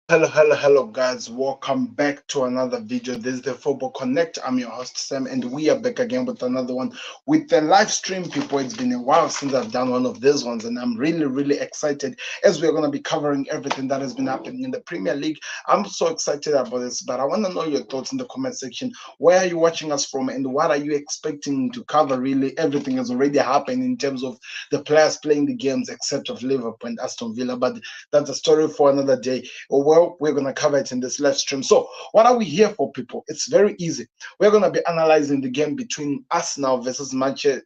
Hello, guys. Welcome back to another video. This is the Football Connect. I'm your host, Sam, and we are back again with another one with the live stream. People, it's been a while since I've done one of these ones, and I'm really excited as we're going to be covering everything that has been happening in the Premier League. I'm so excited about this, but I want to know your thoughts in the comment section. Where are you watching us from, and what are you expecting to cover? Really, everything has already happened in terms of the players playing the games, except of Liverpool and Aston Villa, but that's a story for another day. Well, we're going to cover it in this live stream. So, what are we here for, people? It's very easy. We're going to be analyzing the game between Arsenal versus Manchester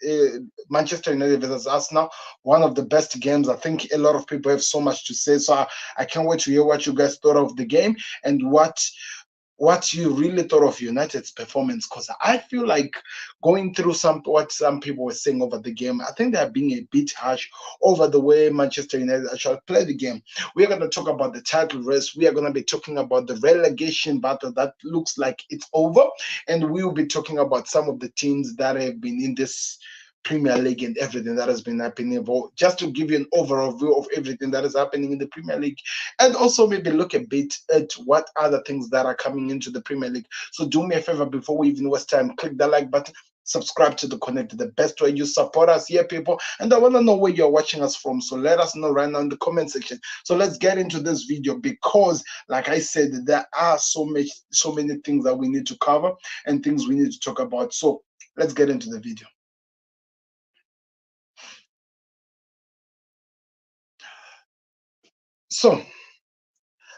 United versus Arsenal. One of the best games. I think a lot of people have so much to say. So, I can't wait to hear what you guys thought of the game and what you really thought of United's performance, because I feel like going through what some people were saying over the game, I think they're being a bit harsh over the way Manchester United actually play the game. We're going to talk about the title race. We are going to be talking about the relegation battle that looks like it's over, and we'll be talking about some of the teams that have been in this Premier League and everything that has been happening. Just to give you an overall view of everything that is happening in the Premier League, and also maybe look a bit at what other things that are coming into the Premier League. So do me a favor before we even waste time, click the like button. Subscribe to the Connect, the best way you support us here, people. And I want to know where you're watching us from. So let us know right now in the comment section. So let's get into this video because, like I said, there are so many things that we need to cover and things we need to talk about. So let's get into the video. So,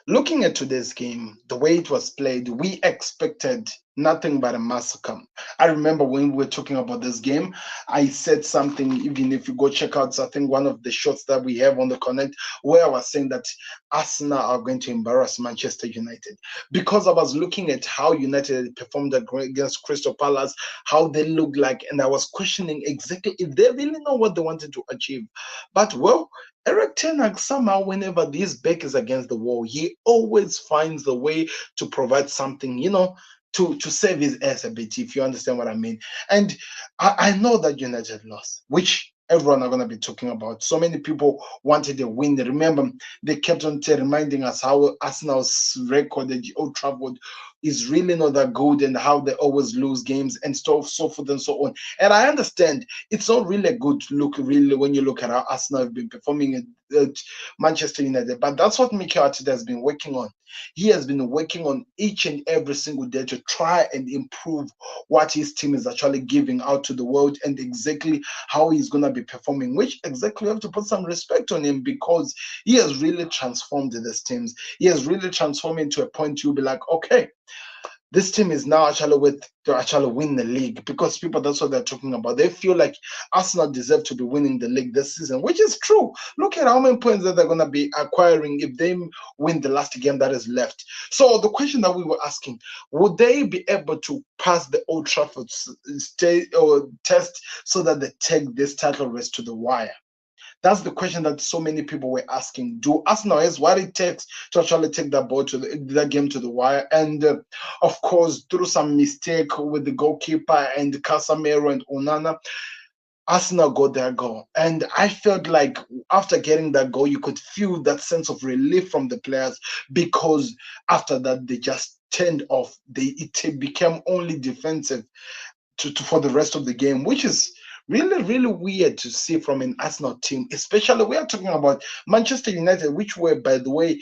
looking at today's game, the way it was played, we expected nothing but a massacre. I remember when we were talking about this game, I said something, even if you go check out, I think one of the shots that we have on the Connect, where I was saying that Arsenal are going to embarrass Manchester United. Because I was looking at how United performed against Crystal Palace, how they looked like, and I was questioning exactly if they really know what they wanted to achieve. But, well, Eric Ten Hag, somehow, whenever his back is against the wall, he always finds a way to provide something, to save his ass a bit, if you understand what I mean. And I know that United lost, which everyone are going to be talking about. So many people wanted a win. Remember, they kept on reminding us how Arsenal's record at Old Trafford is really not that good and how they always lose games and stuff, so forth and so on. And I understand it's not really a good look, really, when you look at how Arsenal have been performing at Manchester United. But that's what Mikel Arteta has been working on. He has been working on each and every single day to try and improve what his team is actually giving out to the world and exactly how he's going to be performing, which exactly you have to put some respect on him because he has really transformed these teams. He has really transformed into a point you'll be like, okay, this team is now actually with to actually win the league, because people, that's what they're talking about. They feel like Arsenal deserve to be winning the league this season, which is true. Look at how many points that they're going to be acquiring if they win the last game that is left. So the question that we were asking, would they be able to pass the Old Trafford test so that they take this title race to the wire? That's the question that so many people were asking. Do Arsenal has what it takes to actually take that ball to that game to the wire? And of course, through some mistake with the goalkeeper and Casemiro and Onana, Arsenal got their goal. And I felt like after getting that goal, you could feel that sense of relief from the players, because after that, they just turned off. It became only defensive for the rest of the game, which is really weird to see from an Arsenal team. Especially, we are talking about Manchester United, which were, by the way,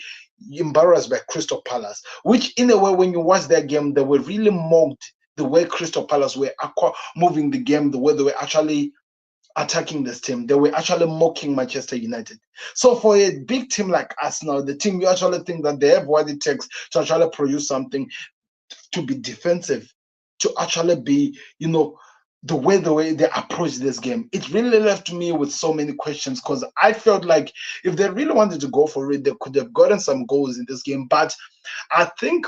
embarrassed by Crystal Palace, which in a way, when you watch that game, they were really mocked the way Crystal Palace were moving the game, the way they were actually attacking this team. They were actually mocking Manchester United. So for a big team like Arsenal, the team you actually think that they have what it takes to actually produce something, to be defensive, to actually be, the way they approach this game, it really left me with so many questions, because I felt like if they really wanted to go for it, they could have gotten some goals in this game. But I think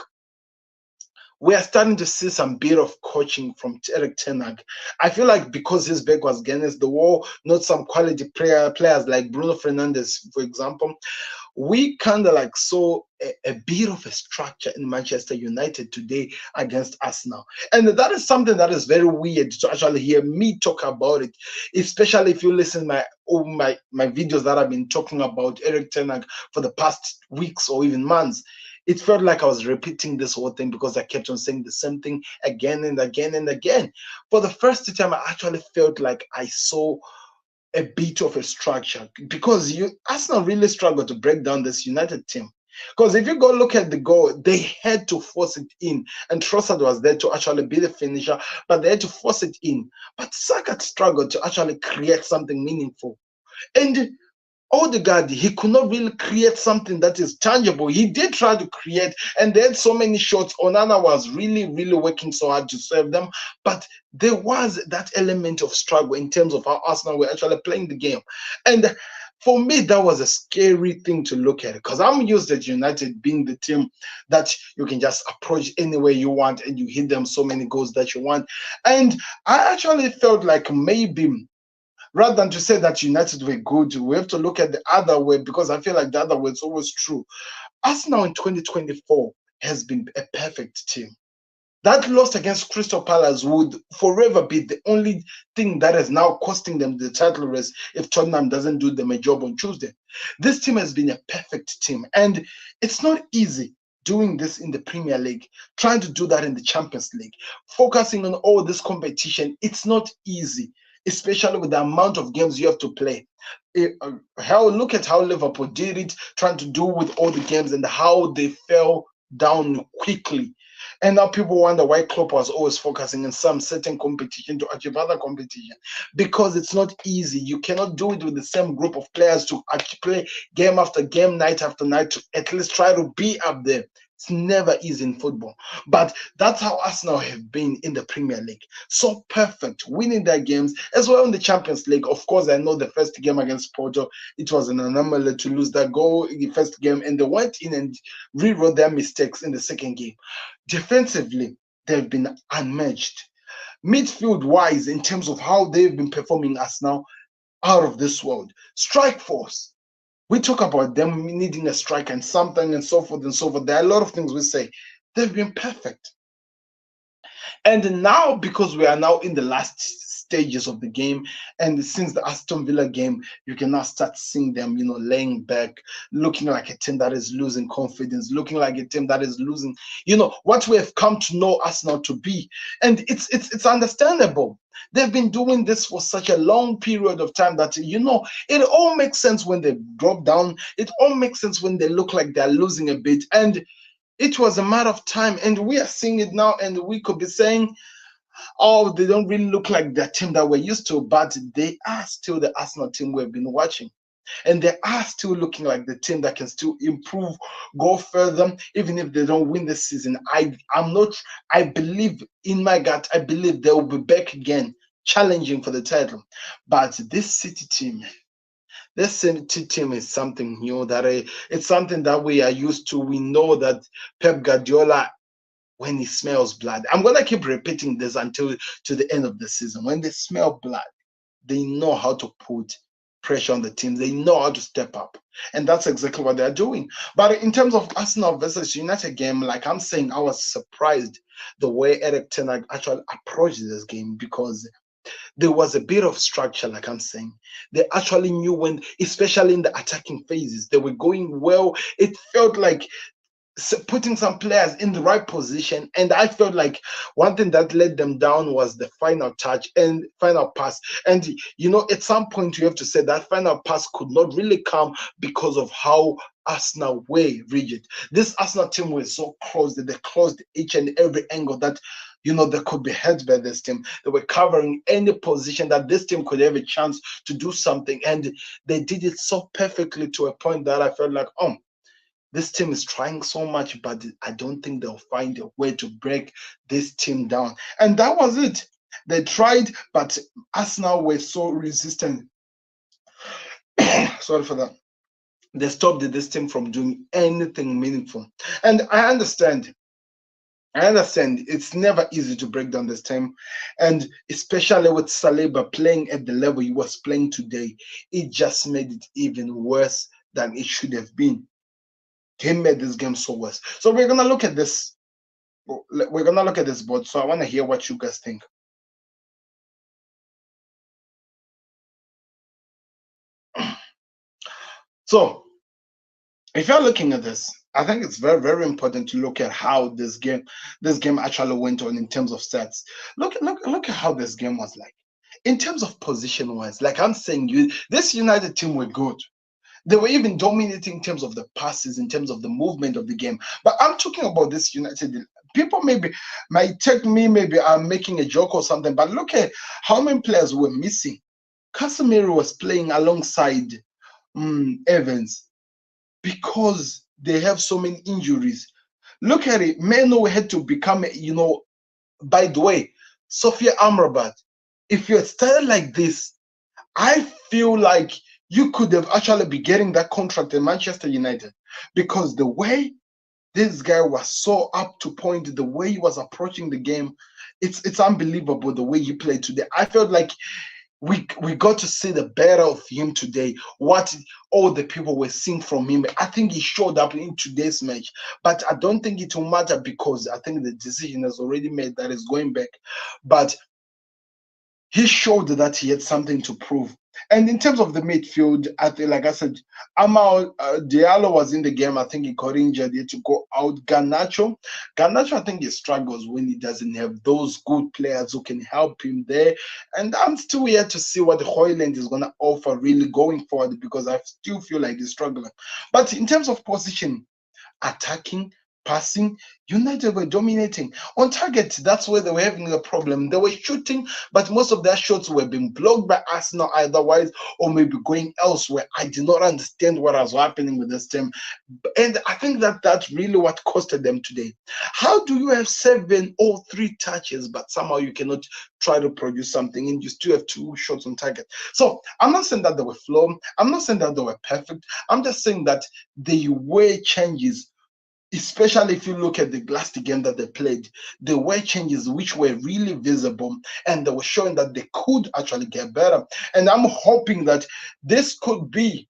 we are starting to see some bit of coaching from Eric Ten Hag. I feel like because his back was against the wall, not some quality players like Bruno Fernandes, for example, we kind of like saw a bit of a structure in Manchester United today against Arsenal. And that is something that is very weird to actually hear me talk about it, especially if you listen my videos that I've been talking about Eric Ten Hag for the past weeks or even months. It felt like I was repeating this whole thing because I kept on saying the same thing again and again and again. For the first time, I actually felt like I saw a bit of a structure because Arsenal really struggled to break down this United team. Because if you go look at the goal, they had to force it in, and Trossard was there to actually be the finisher, but they had to force it in. But Saka struggled to actually create something meaningful. And Odegaard, he could not really create something that is tangible. He did try to create, and they had so many shots. Onana was really, really working so hard to serve them, but there was that element of struggle in terms of how Arsenal were actually playing the game. And for me, that was a scary thing to look at because I'm used to United being the team that you can just approach any way you want and you hit them so many goals that you want. And I actually felt like maybe rather than to say that United were good, we have to look at the other way because I feel like the other way is always true. Arsenal in 2024 has been a perfect team. That loss against Crystal Palace would forever be the only thing that is now costing them the title race if Tottenham doesn't do them a job on Tuesday. This team has been a perfect team, and it's not easy doing this in the Premier League, trying to do that in the Champions League, focusing on all this competition. It's not easy, especially with the amount of games you have to play. Look at how Liverpool did it, trying to do with all the games and how they fell down quickly. And now people wonder why Klopp was always focusing on some certain competition to achieve other competition. Because it's not easy. You cannot do it with the same group of players to actually play game after game, night after night, to at least try to be up there. It's never easy in football. But that's how Arsenal have been in the Premier League. So perfect, winning their games as well in the Champions League. Of course, I know the first game against Porto, it was an anomaly to lose that goal in the first game, and they went in and rewrote their mistakes in the second game. Defensively, they've been unmatched. Midfield wise, in terms of how they've been performing us now, out of this world. Strike force. We talk about them needing a strike and something and so forth and so forth. There are a lot of things we say. They've been perfect. And now, because we are now in the last stages of the game, and since the Aston Villa game, you can now start seeing them, laying back, looking like a team that is losing confidence, looking like a team that is losing, what we have come to know Arsenal to be. And it's understandable. They've been doing this for such a long period of time that, it all makes sense when they drop down. It all makes sense when they look like they're losing a bit. And it was a matter of time, and we are seeing it now, and we could be saying, oh, they don't really look like the team that we're used to, but they are still the Arsenal team we've been watching. And they are still looking like the team that can still improve, go further, even if they don't win this season. I believe in my gut, I believe they will be back again, challenging for the title. But this City team is something new it's something that we are used to. We know that Pep Guardiola, when he smells blood, I'm gonna keep repeating this until to the end of the season. When they smell blood, they know how to put pressure on the team. They know how to step up, and that's exactly what they're doing. But in terms of Arsenal versus United game, like I'm saying, I was surprised the way Eric Ten Hag actually approached this game because there was a bit of structure, like I'm saying. They actually knew when, especially in the attacking phases, they were going well. It felt like putting some players in the right position, and I felt like one thing that let them down was the final touch and final pass. And at some point you have to say that final pass could not really come because of how Arsenal were rigid. This Arsenal team was so close that they closed each and every angle that they could be hurt by this team. They were covering any position that this team could have a chance to do something, and they did it so perfectly to a point that I felt like, oh, this team is trying so much, but I don't think they'll find a way to break this team down. And that was it. They tried, but Arsenal were so resistant. Sorry for that. They stopped this team from doing anything meaningful. And I understand. It's never easy to break down this team. And especially with Saliba playing at the level he was playing today, it just made it even worse than it should have been. He made this game so worse. So we're gonna look at this. We're gonna look at this board. So I want to hear what you guys think. So if you're looking at this, I think it's very, very important to look at how this game actually went on in terms of stats. Look at how this game was like. In terms of position wise, like I'm saying, this United team were good. They were even dominating in terms of the passes, in terms of the movement of the game. But I'm talking about this United. People maybe might take me, maybe I'm making a joke or something, but look at how many players were missing. Casemiro was playing alongside Evans because they have so many injuries. Look at it. Meno had to become, by the way, Sophia Amrabat. If you had started like this, I feel like you could have actually be getting that contract in Manchester United because the way this guy was so up to point, the way he was approaching the game, it's unbelievable the way he played today. I felt like we got to see the better of him today. What all the people were seeing from him, I think he showed up in today's match. But I don't think it will matter because I think the decision is already made that is going back. But he showed that he had something to prove. And in terms of the midfield, I think, like I said, Amal Diallo was in the game. I think he got injured. He had to go out. Garnacho, I think he struggles when he doesn't have those good players who can help him there. And I'm still yet to see what the Hoyland is going to offer really going forward because I still feel like he's struggling. But in terms of position, attacking, passing, United were dominating. On target, that's where they were having a problem. They were shooting, but most of their shots were being blocked by Arsenal otherwise, or maybe going elsewhere. I did not understand what was happening with this team. And I think that's really what costed them today. How do you have 7 or 3 touches, but somehow you cannot try to produce something and you still have 2 shots on target? So I'm not saying that they were flawed. I'm not saying that they were perfect. I'm just saying that they were changes, especially if you look at the last game that they played. There were changes which were really visible and they were showing that they could actually get better. And I'm hoping that this could be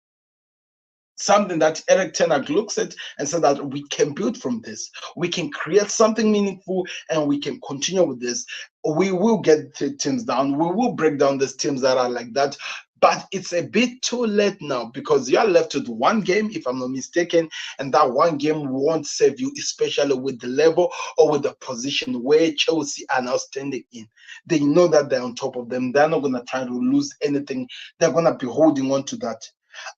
something that Eric Ten Hag looks at and said that we can build from this. We can create something meaningful and we can continue with this. We will get the teams down. We will break down these teams that are like that. But it's a bit too late now because you are left with one game, if I'm not mistaken, and that one game won't save you, especially with the level or with the position where Chelsea are now standing in. They know that they're on top of them. They're not going to try to lose anything. They're going to be holding on to that.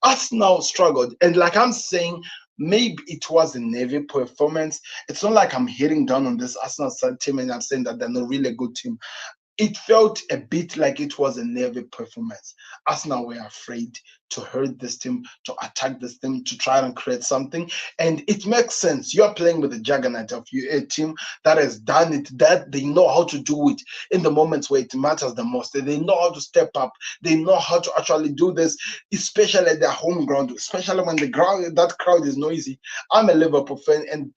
Arsenal struggled, and like I'm saying, maybe it was a Navy performance. It's not like I'm hitting down on this Arsenal team and I'm saying that they're not really a good team. It felt a bit like it was a Navy performance. Arsenal were afraid to hurt this team, to attack this team, to try and create something. And it makes sense. You're playing with a juggernaut of you, a team that has done it, that they know how to do it in the moments where it matters the most. They know how to step up. They know how to actually do this, especially at their home ground, especially when that crowd is noisy. I'm a Liverpool fan, and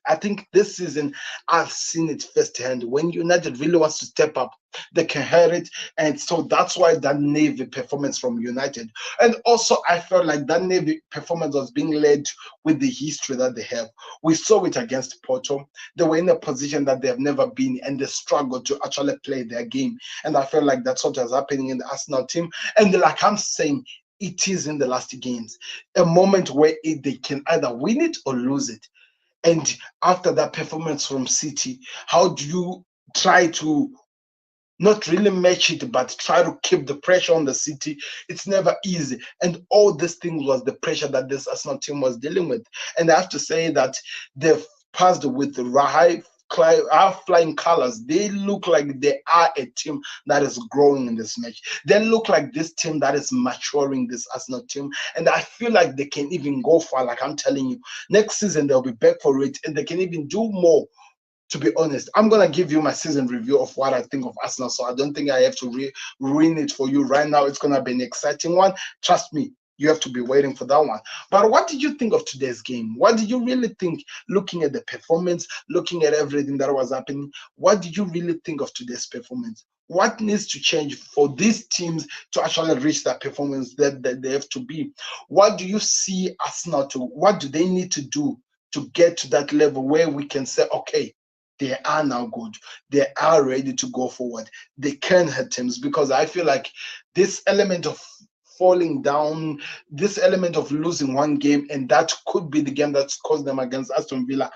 I think this season I've seen it firsthand. When United really wants to step up, they can hear it. And so that's why that Navy performance from United. And also, I felt like that Navy performance was being led with the history that they have. We saw it against Porto. They were in a position that they have never been, and they struggled to actually play their game. And I felt like that's what was happening in the Arsenal team. And like I'm saying, it is in the last games, a moment where they can either win it or lose it. And after that performance from City, how do you try to not really match it, but try to keep the pressure on the City? It's never easy. And all these things was the pressure that this Arsenal team was dealing with. And I have to say that they've passed with the high flying colors. They look like they are a team that is growing in this match. They look like this team that is maturing, this Arsenal team. And I feel like they can even go far. Like I'm telling you, next season they'll be back for it and they can even do more. To be honest, I'm gonna give you my season review of what I think of Arsenal, so I don't think I have to ruin it for you right now. It's gonna be an exciting one. Trust me, you have to be waiting for that one. But what did you think of today's game? What did you really think, looking at the performance, looking at everything that was happening? What did you really think of today's performance? What needs to change for these teams to actually reach that performance that they have to be? What do you see Arsenal to? What do they need to do to get to that level where we can say, okay, they are now good. They are ready to go forward. They can hit teams because I feel like this element of falling down, this element of losing one game, and that could be the game that's caused them against Aston Villa.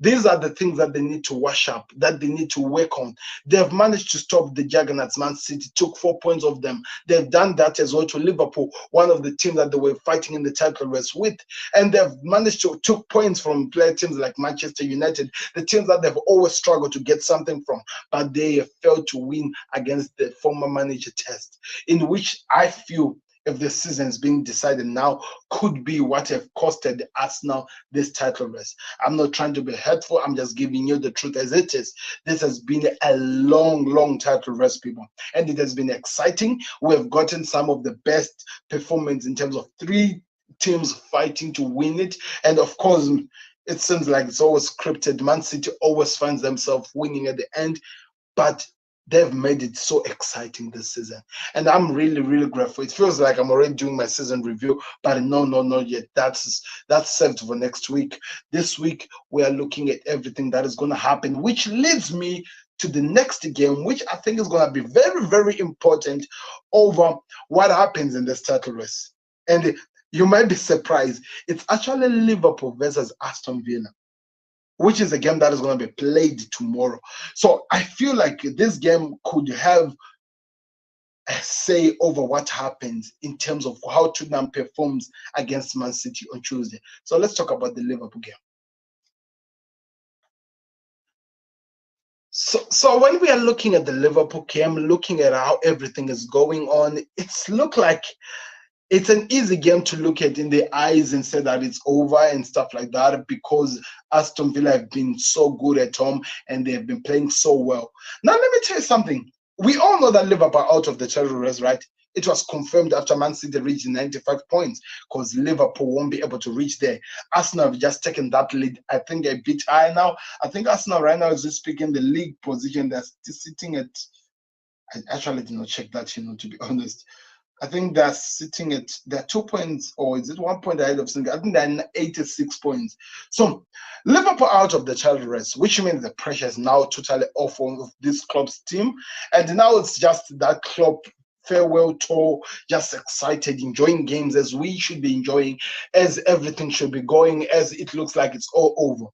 These are the things that they need to wash up, that they need to work on. They've managed to stop the Juggernauts. Man City took 4 points of them. They've done that as well to Liverpool, one of the teams that they were fighting in the title race with. And they've managed to took points from player teams like Manchester United, the teams that they've always struggled to get something from, but they have failed to win against the former manager test, in which I feel, if the season is being decided now, could be what have costed Arsenal this title race. I'm not trying to be hurtful. I'm just giving you the truth as it is. This has been a long title race, people, and it has been exciting. We have gotten some of the best performance in terms of 3 teams fighting to win it, and of course, it seems like it's always scripted. Man City always finds themselves winning at the end, but they've made it so exciting this season, and I'm really grateful. It feels like I'm already doing my season review, but no, not yet. That's saved for next week. This week we are looking at everything that is going to happen, which leads me to the next game, which I think is going to be very important over what happens in this title race. And you might be surprised, it's actually Liverpool versus Aston Villa, which is a game that is going to be played tomorrow. So I feel like this game could have a say over what happens in terms of how Tottenham performs against Man City on Tuesday. So let's talk about the Liverpool game. So when we are looking at the Liverpool game, looking at how everything is going on, it's look like it's an easy game to look at in the eyes and say that it's over and stuff like that, because Aston Villa have been so good at home and they have been playing so well. Now, let me tell you something. We all know that Liverpool are out of the title race, right? It was confirmed after Man City reached 95 points, because Liverpool won't be able to reach there. Arsenal have just taken that lead, I think, a bit higher now. I think Arsenal right now is just speaking the league position. They're sitting at, I actually did not check that, to be honest. I think they're sitting at, they're 2 points, or is it 1 point ahead of Singapore? I think they're 86 points. So Liverpool out of the title race, which means the pressure is now totally off of this club's team. And now it's just that club farewell tour, just excited, enjoying games as we should be enjoying, as everything should be going, as it looks like it's all over.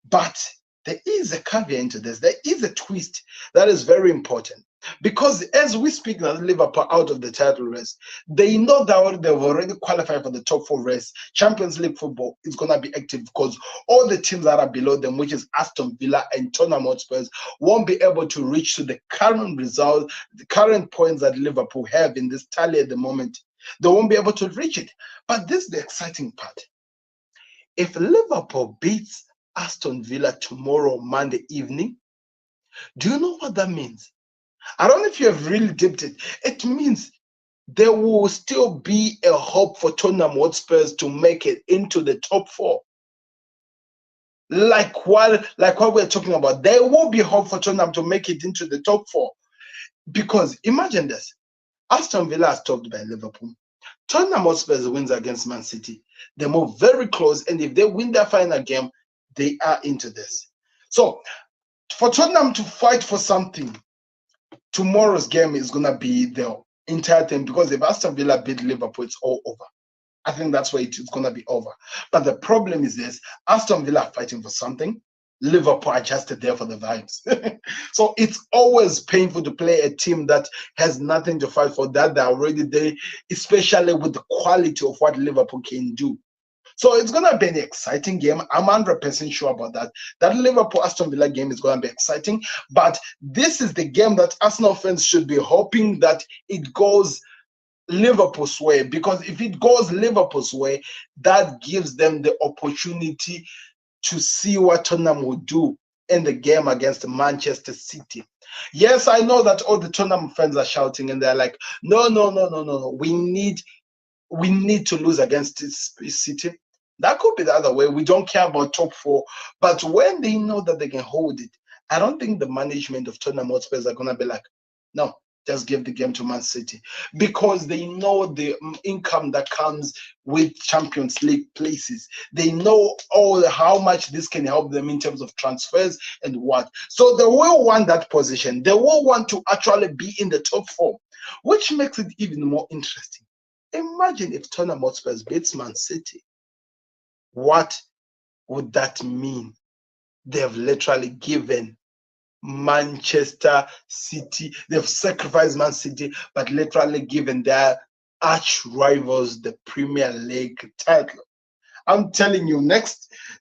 But there is a caveat to this. There is a twist that is very important. Because as we speak now, Liverpool out of the title race, they know that they've already qualified for the top 4 race. Champions League football is going to be active, because all the teams that are below them, which is Aston Villa and Tottenham Hotspur, won't be able to reach to the current result, the current points that Liverpool have in this tally at the moment. They won't be able to reach it. But this is the exciting part. If Liverpool beats Aston Villa tomorrow, Monday evening, do you know what that means? I don't know if you have really dipped it. It means there will still be a hope for Tottenham Hotspurs to make it into the top 4. Like what we're talking about, there will be hope for Tottenham to make it into the top 4. Because imagine this: Aston Villa is topped by Liverpool. Tottenham Hotspur wins against Man City. They move very close, and if they win their final game, they are into this. So for Tottenham to fight for something, tomorrow's game is going to be the entire thing, because if Aston Villa beat Liverpool, it's all over. I think that's where it's going to be over. But the problem is this: Aston Villa are fighting for something. Liverpool are just there for the vibes. So it's always painful to play a team that has nothing to fight for, that they're already there, especially with the quality of what Liverpool can do. So it's going to be an exciting game. I'm 100% sure about that. That Liverpool-Aston Villa game is going to be exciting. But this is the game that Arsenal fans should be hoping that it goes Liverpool's way. Because if it goes Liverpool's way, that gives them the opportunity to see what Tottenham will do in the game against Manchester City. Yes, I know that all the Tottenham fans are shouting and they're like, no. We need to lose against City. That could be the other way. We don't care about top 4. But when they know that they can hold it, I don't think the management of Tottenham Hotspur are going to be like, no, just give the game to Man City. Because they know the income that comes with Champions League places. They know how much this can help them in terms of transfers and what. So they will want that position. They will want to actually be in the top 4, which makes it even more interesting. Imagine if Tottenham Hotspur beats Man City. What would that mean? They've literally given Manchester City, they've sacrificed Man City, but literally given their arch rivals the Premier League title. I'm telling you,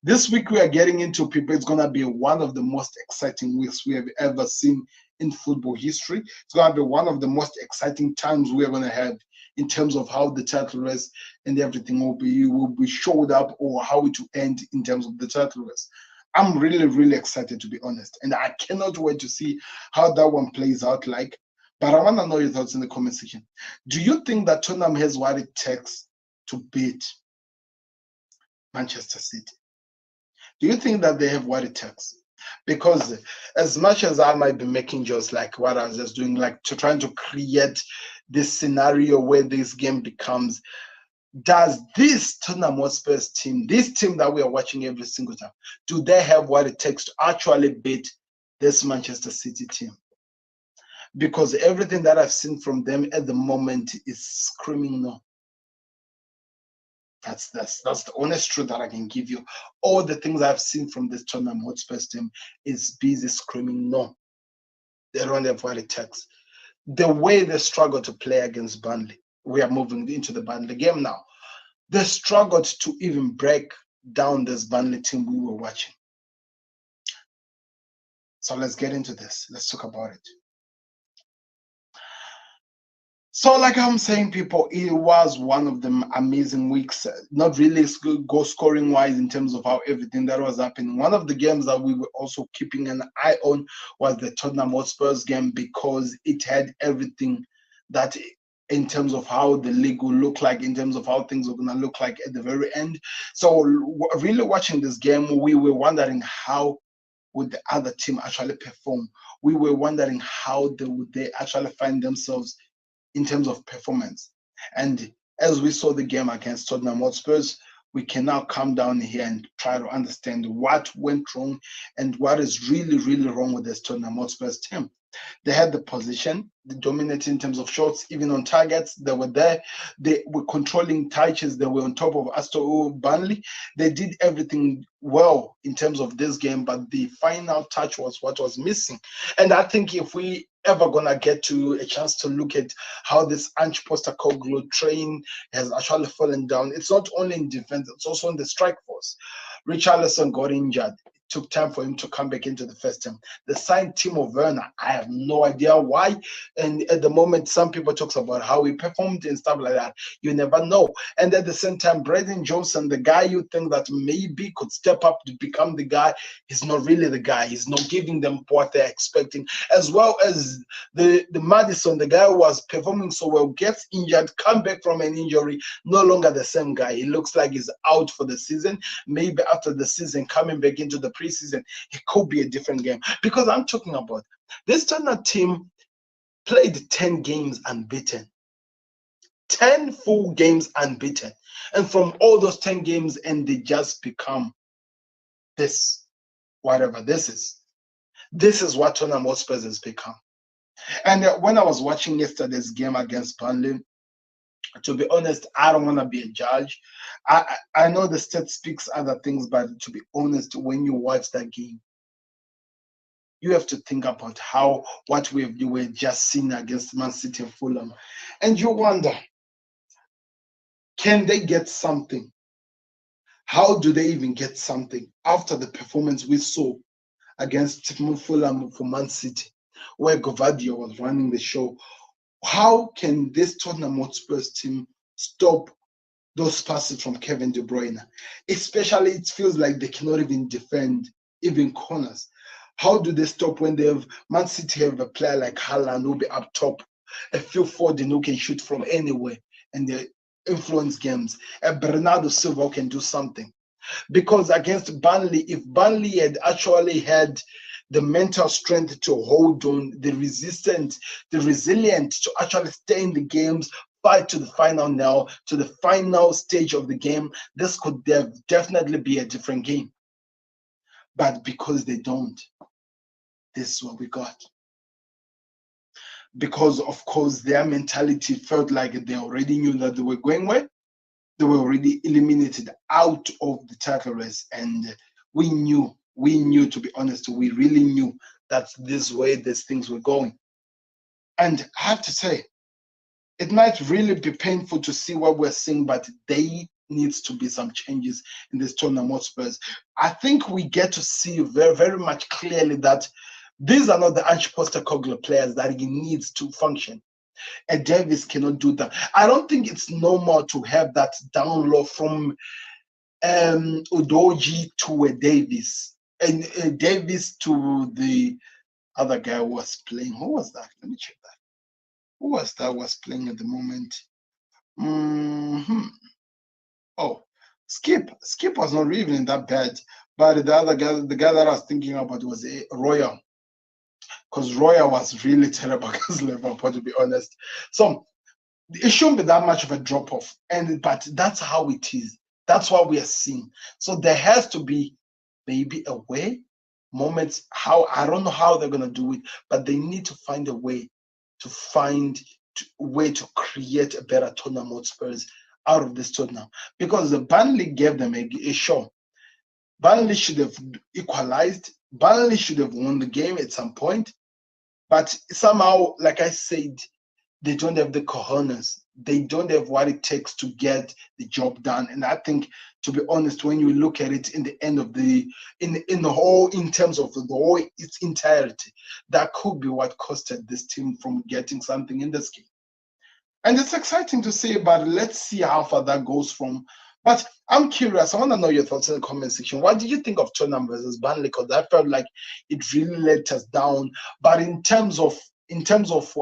this week we are getting into people. It's gonna be one of the most exciting weeks we have ever seen in football history. It's gonna be one of the most exciting times we are gonna have in terms of how the title race and everything will be showed up, or how it will end in terms of the title race. I'm really, really excited, to be honest, and I cannot wait to see how that one plays out like. But I want to know your thoughts in the comment section. Do you think that Tottenham has what it takes to beat Manchester City? Do you think that they have what it takes? Because as much as I might be making just like what I was just doing, like trying to create this scenario where this game becomes, does this Tottenham Hotspur team, this team that we are watching every single time, do they have what it takes to actually beat this Manchester City team? Because everything that I've seen from them at the moment is screaming no. That's the honest truth that I can give you. All the things I've seen from this Tottenham Hotspur team is busy screaming no. They don't have what it takes. The way they struggle to play against Burnley, we are moving into the Burnley game now. They struggled to even break down this Burnley team we were watching. So let's get into this. Let's talk about it. So, like I'm saying, people, it was one of the amazing weeks. Not really goal scoring wise in terms of how everything that was happening. One of the games that we were also keeping an eye on was the Tottenham Hotspur's game, because it had everything that, in terms of how the league will look like, in terms of how things are going to look like at the very end. So, really watching this game, we were wondering how would the other team actually perform. We were wondering how would they actually find themselves in terms of performance. And as we saw the game against Tottenham Hotspurs, we can now come down here and try to understand what went wrong and what is really, really wrong with this Tottenham Hotspurs team. They had the position, they dominated in terms of shots, even on targets. They were there. They were controlling touches. They were on top of Aston Burnley. They did everything well in terms of this game, but the final touch was what was missing. And I think if we ever gonna get to a chance to look at how this Ange Postecoglou train has actually fallen down, it's not only in defense, it's also in the strike force. Richarlison got injured. Took time for him to come back into the first team. They signed Timo Werner. I have no idea why. And at the moment, some people talk about how he performed and stuff like that. You never know. And at the same time, Brendan Johnson, the guy you think that maybe could step up to become the guy, he's not really the guy. He's not giving them what they're expecting. As well as the Madison, the guy who was performing so well, gets injured, come back from an injury, no longer the same guy. He looks like he's out for the season. Maybe after the season, coming back into the preseason, it could be a different game. Because I'm talking about this Tottenham team played 10 games unbeaten. 10 full games unbeaten. And from all those 10 games, and they just become this, whatever this is. This is what Tottenham Hotspur has become. And when I was watching yesterday's game against Burnley, to be honest, I don't want to be a judge. I know the stat speaks other things, but to be honest, when you watch that game, you have to think about what we were just seeing against Man City and Fulham. And you wonder, can they get something? How do they even get something after the performance we saw against Fulham for Man City, where Gvardiol was running the show? How can this Tottenham Hotspur's team stop those passes from Kevin De Bruyne? Especially, it feels like they cannot even defend even corners. How do they stop when they have Man City have a player like Haaland who will be up top, a Phil Foden who can shoot from anywhere and they influence games, a Bernardo Silva can do something? Because against Burnley, if Burnley had actually had the mental strength to hold on, the resilient to actually stay in the games, fight to the final now, to the final stage of the game, this could definitely be a different game. But because they don't, this is what we got. because, of course, their mentality felt like they already knew that they were going where. They were already eliminated out of the title race, and we knew, to be honest, we really knew that this way these things were going. And I have to say, it might really be painful to see what we're seeing, but there needs to be some changes in this Tottenham Hotspurs. I think we get to see very, very much clearly that these are not the Ange Postecoglou players that he needs to function. And Davis cannot do that. I don't think it's normal to have that down low from Udoji to a Davis, and Davis to the other guy who was playing. Who was that? Let me check that. Who was that was playing at the moment? Oh, Skip. Skip was not even that bad. But the other guy, the guy that I was thinking about was Royal. Because Royal was really terrible against Liverpool, to be honest. So it shouldn't be that much of a drop off. But that's how it is. That's what we are seeing. So there has to be maybe a way, moments, how I don't know how they're gonna do it, but they need to find a way to create a better Tottenham Hotspurs out of this Tottenham, because the Burnley gave them a show. Burnley should have equalized. Burnley should have won the game at some point, but somehow, like I said, they don't have the cojones. They don't have what it takes to get the job done. And I think, to be honest, when you look at it in the end of the in terms of the whole its entirety, that could be what costed this team from getting something in this game. And it's exciting to see, but let's see how far that goes from. But I'm curious. I want to know your thoughts in the comment section. What did you think of Tottenham versus Burnley? Because I felt like it really let us down. But in terms of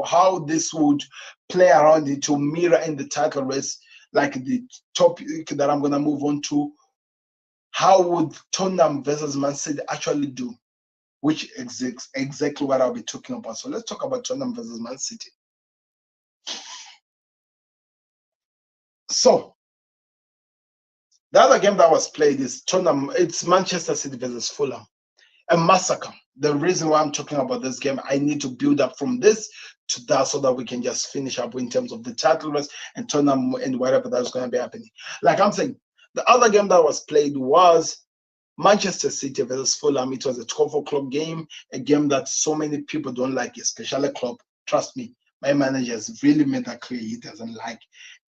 how this would play around it to mirror in the title race, like the topic that I'm going to move on to, how would Tottenham versus Man City actually do? Which is exactly what I'll be talking about. So let's talk about Tottenham versus Man City. So the other game that was played is Tottenham. It's Manchester City versus Fulham. A massacre. The reason why I'm talking about this game, I need to build up from this to that so that we can just finish up in terms of the title race and Tottenham and whatever that's going to be happening. Like I'm saying, the other game that was played was Manchester City versus Fulham. It was a 12 o'clock game, a game that so many people don't like, especially Klopp. Trust me, my manager has really made that clear. He doesn't like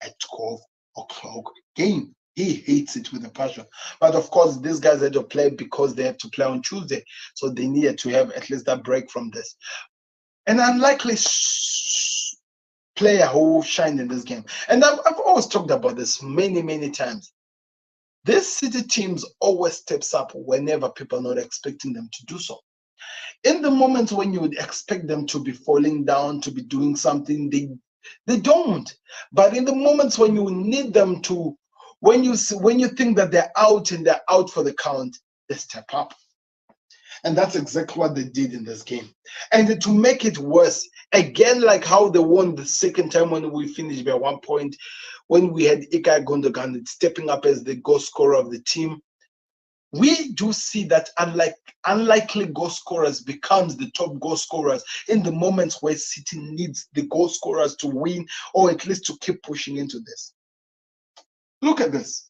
a 12 o'clock game. He hates it with a passion. But of course, these guys had to play because they have to play on Tuesday. So they needed to have at least that break from this. An unlikely player who shined in this game. And I've always talked about this many, many times. This City teams always steps up whenever people are not expecting them to do so. In the moments when you would expect them to be falling down, to be doing something, they don't. But in the moments when you need them to, when you think that they're out and they're out for the count, they step up. And that's exactly what they did in this game. And to make it worse, again, like how they won the second time when we finished by 1 point, when we had Ilkay Gundogan stepping up as the goal scorer of the team, we do see that unlikely goal scorers becomes the top goal scorers in the moments where City needs the goal scorers to win or at least to keep pushing into this. Look at this.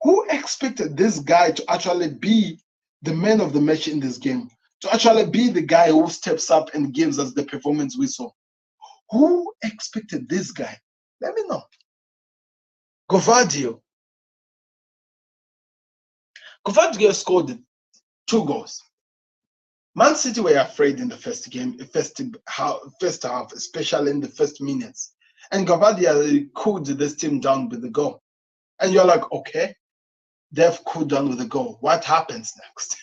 Who expected this guy to actually be the man of the match in this game? To actually be the guy who steps up and gives us the performance we saw? Who expected this guy? Let me know. Gvardiol scored 2 goals. Man City were afraid in the first half, especially in the first minutes. And Gvardiol cooled this team down with the goal. And you're like, okay, they've cooled down with the goal. What happens next?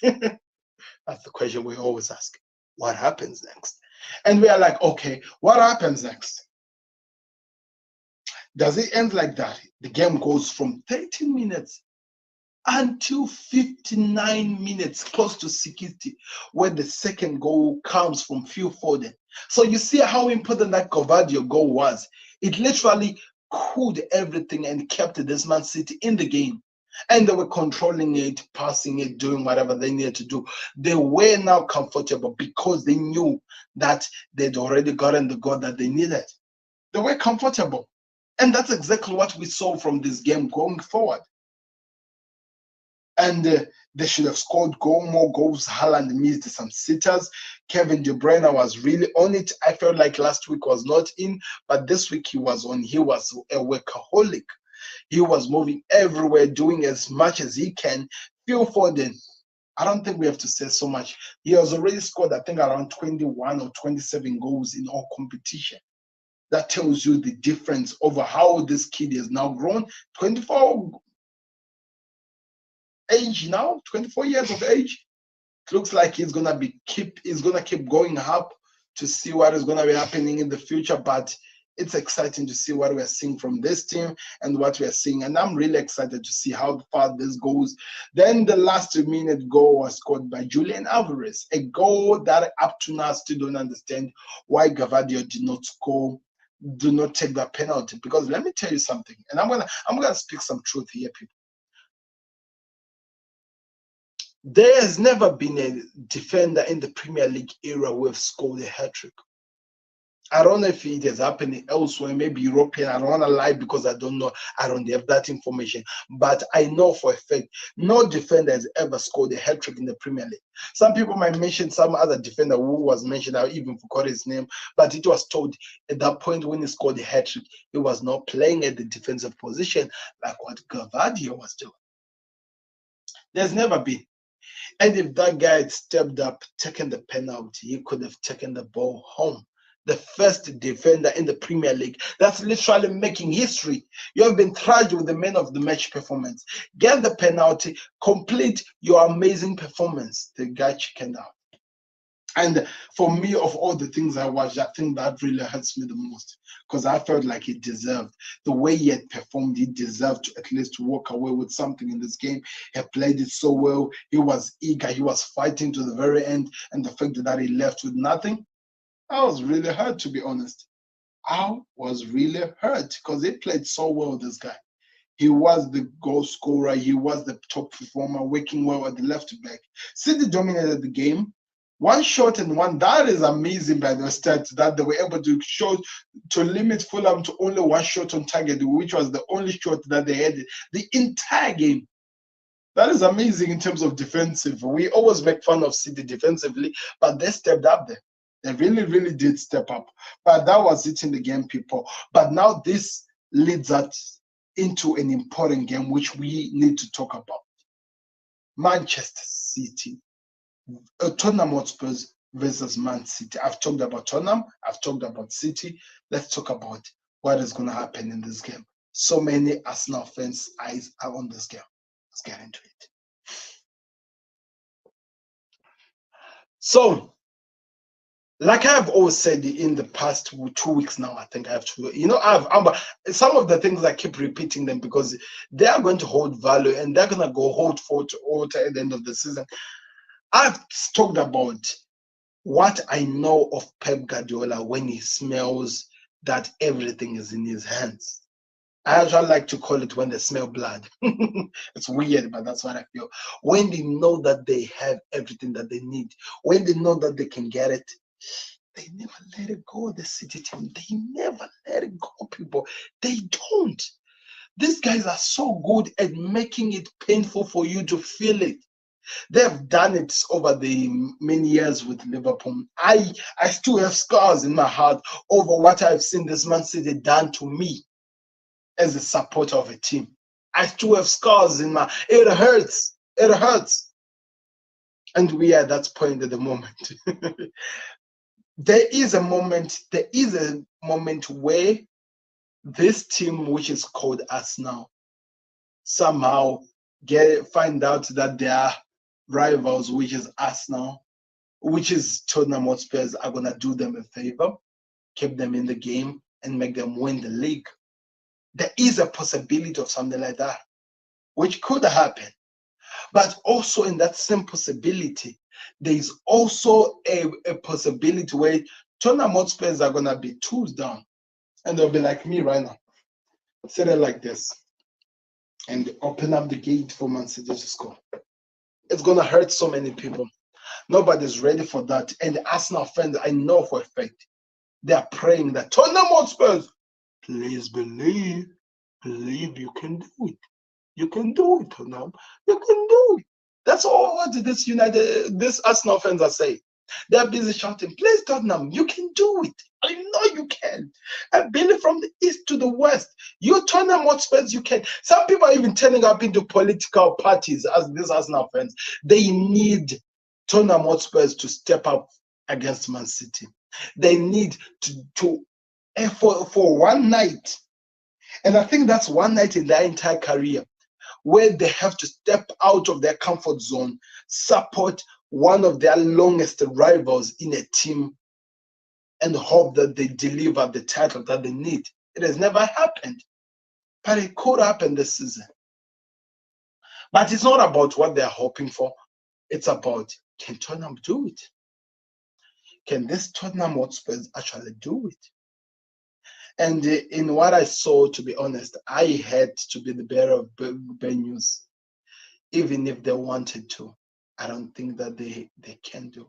That's the question we always ask. What happens next? And we are like, okay, what happens next? Does it end like that? The game goes from 13 minutes until 59 minutes, close to 60, where the second goal comes from Phil Foden. So you see how important that Gvardiol goal was. It literally cooled everything and kept this Man City in the game. And they were controlling it, passing it, doing whatever they needed to do. They were now comfortable because they knew that they'd already gotten the goal that they needed. They were comfortable. And that's exactly what we saw from this game going forward. And they should have scored more goals. Haaland missed some sitters. Kevin De Bruyne was really on it. I felt like last week was not in, but this week he was on. He was a workaholic. He was moving everywhere, doing as much as he can. Phil Foden, I don't think we have to say so much. He has already scored, I think, around 21 or 27 goals in all competition. That tells you the difference over how this kid has now grown. 24 age now, 24 years of age. It looks like he's gonna keep going up to see what is gonna be happening in the future. But it's exciting to see what we're seeing from this team and what we're seeing. And I'm really excited to see how far this goes. Then the last minute goal was scored by Julian Alvarez, a goal that up to now I still don't understand why Gavadio did not score, do not take that penalty. Because let me tell you something, and I'm gonna speak some truth here, people. There has never been a defender in the Premier League era who have scored a hat-trick. I don't know if it has happened elsewhere, maybe European. I don't want to lie because I don't know. I don't have that information. But I know for a fact, no defender has ever scored a hat-trick in the Premier League. Some people might mention some other defender who was mentioned. I even forgot his name. But it was told at that point when he scored a hat-trick, he was not playing at the defensive position like what Gavadio was doing. There's never been. And if that guy had stepped up, taken the penalty, he could have taken the ball home. The first defender in the Premier League. That's literally making history. You have been thrashed with the man of the match performance. Get the penalty, complete your amazing performance. The guy chickened out. And for me, of all the things I watched, I think that really hurts me the most because I felt like he deserved the way he had performed. He deserved to at least walk away with something in this game. He played it so well. He was eager. He was fighting to the very end. And the fact that he left with nothing, I was really hurt, to be honest. I was really hurt because he played so well, this guy. He was the goal scorer. He was the top performer, working well at the left back. City dominated the game. One shot and one. That is amazing by the stats that they were able to show to limit Fulham to only one shot on target, which was the only shot that they had the entire game. That is amazing in terms of defensive. We always make fun of City defensively, but they stepped up there. They really, really did step up. But that was it in the game, people. But now this leads us into an important game which we need to talk about. Manchester City. Tottenham Hotspur versus Man City. I've talked about Tottenham. I've talked about City. Let's talk about what is going to happen in this game. So many Arsenal fans' eyes are on this game. Let's get into it. So, like I've always said in the past 2 weeks now, I think I have to, some of the things I keep repeating them because they are going to hold value and they're going to go hold fort at the end of the season. I've talked about what I know of Pep Guardiola when he smells that everything is in his hands. I actually like to call it when they smell blood. It's weird, but that's what I feel. When they know that they have everything that they need, when they know that they can get it, they never let it go, the City team. They never let it go, people. They don't. These guys are so good at making it painful for you to feel it. They've done it over the many years with Liverpool. I still have scars in my heart over what I've seen this Man City done to me as a supporter of a team. I still have scars in my. It hurts. It hurts. And we are at that point at the moment. There is a moment where this team, which is called Arsenal, somehow find out that their rivals, which is Arsenal, which is Tottenham Hotspur, are going to do them a favor, keep them in the game, and make them win the league. There is a possibility of something like that, which could happen. But also in that same possibility, there is also a possibility where Tottenham Hotspur are going to be tools down. And they'll be like me right now, sitting like this. and open up the gate for Man City to score. It's gonna hurt so many people. Nobody's ready for that. And the Arsenal fans, I know for a fact, they are praying that Tottenham Hotspur, please believe you can do it. You can do it, Tottenham. You can do it. That's all what this Arsenal fans are saying. They're busy shouting, please, Tottenham, you can do it. I know you can. I've been from the east to the west. You Tottenham Hotspurs, you can. Some people are even turning up into political parties as these Arsenal fans. They need Tottenham Hotspurs to step up against Man City. They need to for one night. And I think that's one night in their entire career where they have to step out of their comfort zone, support one of their longest rivals in a team, and hope that they deliver the title that they need. It has never happened, but it could happen this season. But it's not about what they're hoping for. It's about, can Tottenham do it? Can this Tottenham Hotspurs actually do it? And in what I saw, to be honest, I had to be the bearer of bad news. Even if they wanted to, I don't think that they can do it.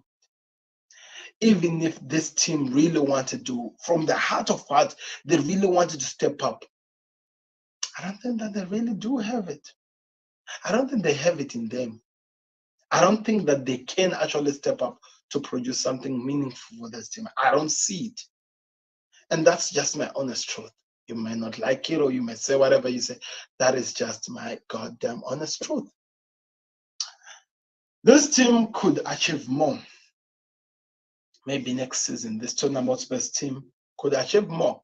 Even if this team really wanted to, from the heart of heart, they really wanted to step up, I don't think that they really do have it. I don't think they have it in them. I don't think that they can actually step up to produce something meaningful for this team. I don't see it. And that's just my honest truth. You might not like it, or you might say whatever you say. That is just my goddamn honest truth. This team could achieve more. Maybe next season, this Tottenham Hotspur team could achieve more,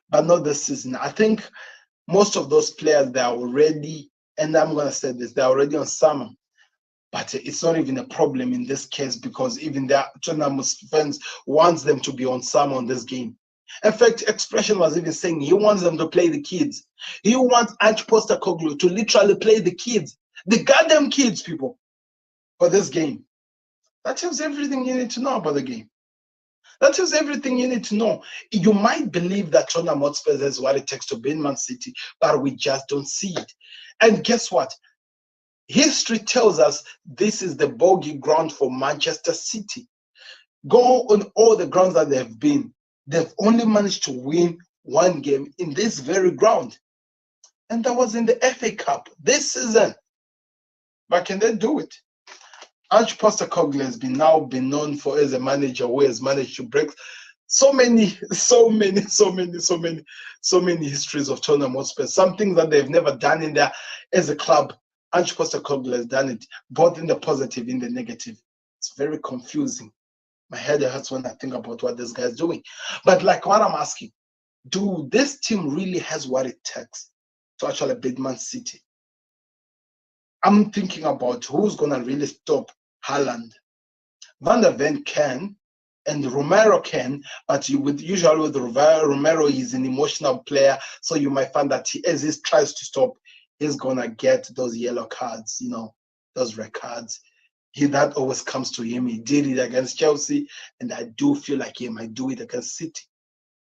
but not this season. I think most of those players, they are already, and I'm going to say this, they're already on summer. But it's not even a problem in this case, because even the Tottenham fans wants them to be on summer on this game. In fact, Expression was even saying he wants them to play the kids. He wants Ange Postecoglou to literally play the kids, the goddamn kids, people, for this game. That tells everything you need to know about the game. That tells everything you need to know. You might believe that Tottenham Hotspur is what it takes to beat Man City, but we just don't see it. And guess what? History tells us this is the bogey ground for Manchester City. Go on all the grounds that they've been. They've only managed to win one game in this very ground. And that was in the FA Cup this season. But can they do it? Ange Postecoglou has been known for as a manager who has managed to break so many histories of Tottenham Hotspur. Some things that they've never done in there as a club. Ange Postecoglou has done it, both in the positive, in the negative. It's very confusing. My head hurts when I think about what this guy's doing. But like what I'm asking, do this team really has what it takes to actually beat Man City? I'm thinking about who's going to really stop Haaland. Van der Ven can, and Romero can, but usually with Romero, he's an emotional player, so you might find that as he tries to stop, he's going to get those yellow cards, those red cards. That always comes to him. He did it against Chelsea, and I do feel like he might do it against City,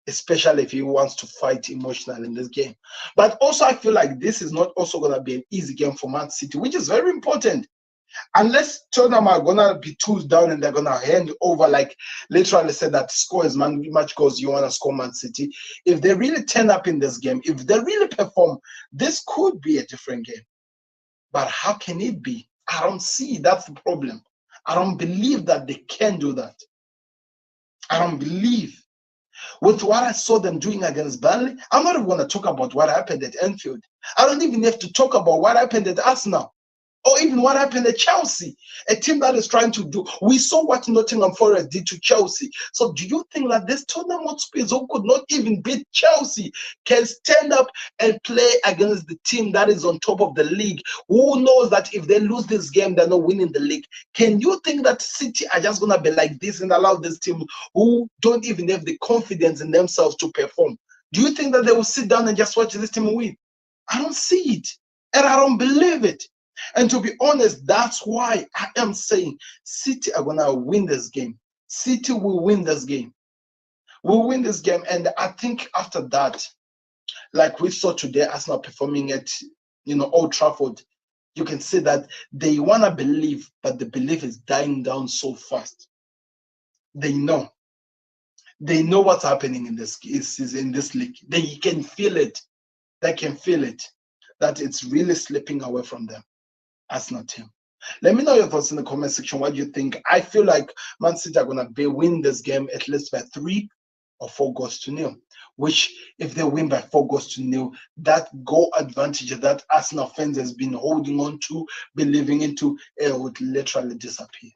especially if he wants to fight emotionally in this game. But also, I feel like this is not also going to be an easy game for Man City, which is very important. Unless Tottenham are going to be tools down and they're going to hand over, like literally said that score as much goals you want to score Man City. If they really turn up in this game, if they really perform, this could be a different game. But how can it be? I don't see. That's the problem. I don't believe that they can do that. I don't believe. With what I saw them doing against Burnley, I'm not even going to talk about what happened at Anfield. I don't even have to talk about what happened at Arsenal, or even what happened at Chelsea, a team that is trying to do. We saw what Nottingham Forest did to Chelsea. So do you think that this Tottenham Hotspur, who could not even beat Chelsea, can stand up and play against the team that is on top of the league, who knows that if they lose this game, they're not winning the league? Can you think that City are just going to be like this and allow this team who don't even have the confidence in themselves to perform? Do you think that they will sit down and just watch this team win? I don't see it, and I don't believe it. And to be honest, that's why I am saying City are going to win this game. City will win this game. We'll win this game. And I think after that, like we saw today, Arsenal performing at Old Trafford, you can see that they want to believe, but the belief is dying down so fast. They know what's happening in this league. They can feel it. They can feel it, that it's really slipping away from them. That's not him. Let me know your thoughts in the comment section. What do you think? I feel like Man City are going to win this game at least by 3 or 4 goals to nil. Which, if they win by 4 goals to nil, that goal advantage that Arsenal fans has been holding on to, believing into, it would literally disappear.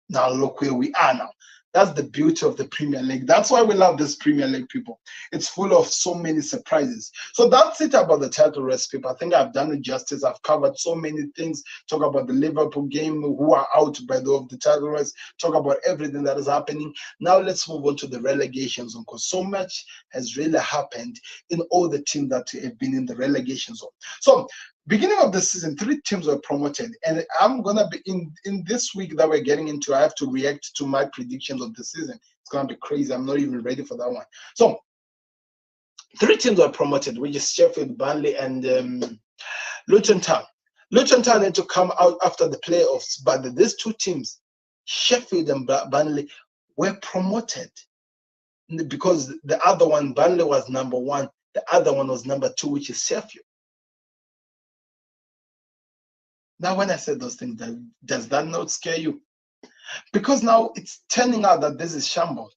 Now look where we are now. That's the beauty of the Premier League. That's why we love this Premier League, people. It's full of so many surprises. So that's it about the title race, people. I think I've done it justice. I've covered so many things. Talk about the Liverpool game, who are out by the of the title race. Talk about everything that is happening. Now let's move on to the relegation zone, because so much has really happened in all the teams that have been in the relegation zone. So beginning of the season, 3 teams were promoted, and I'm gonna be in this week that we're getting into. I have to react to my predictions of the season. It's gonna be crazy. I'm not even ready for that one. So 3 teams were promoted, which is Sheffield, Burnley, and Luton Town. Luton Town had to come out after the playoffs, but these 2 teams, Sheffield and Burnley, were promoted because the other one, Burnley, was number 1. The other one was number 2, which is Sheffield. Now, when I said those things, does that not scare you? Because now it's turning out that this is shambles.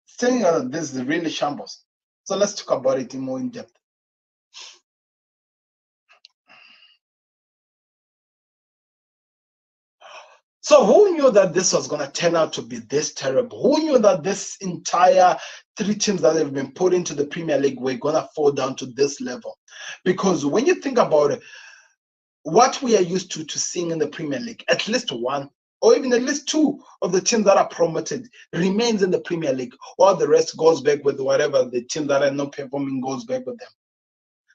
It's turning out that this is really shambles. So let's talk about it more in depth. So who knew that this was going to turn out to be this terrible? Who knew that this entire 3 teams that have been put into the Premier League were going to fall down to this level? Because when you think about it, what we are used to seeing in the Premier League, at least 1 or even at least 2 of the teams that are promoted remains in the Premier League, while the rest goes back with whatever the team that are not performing goes back with them.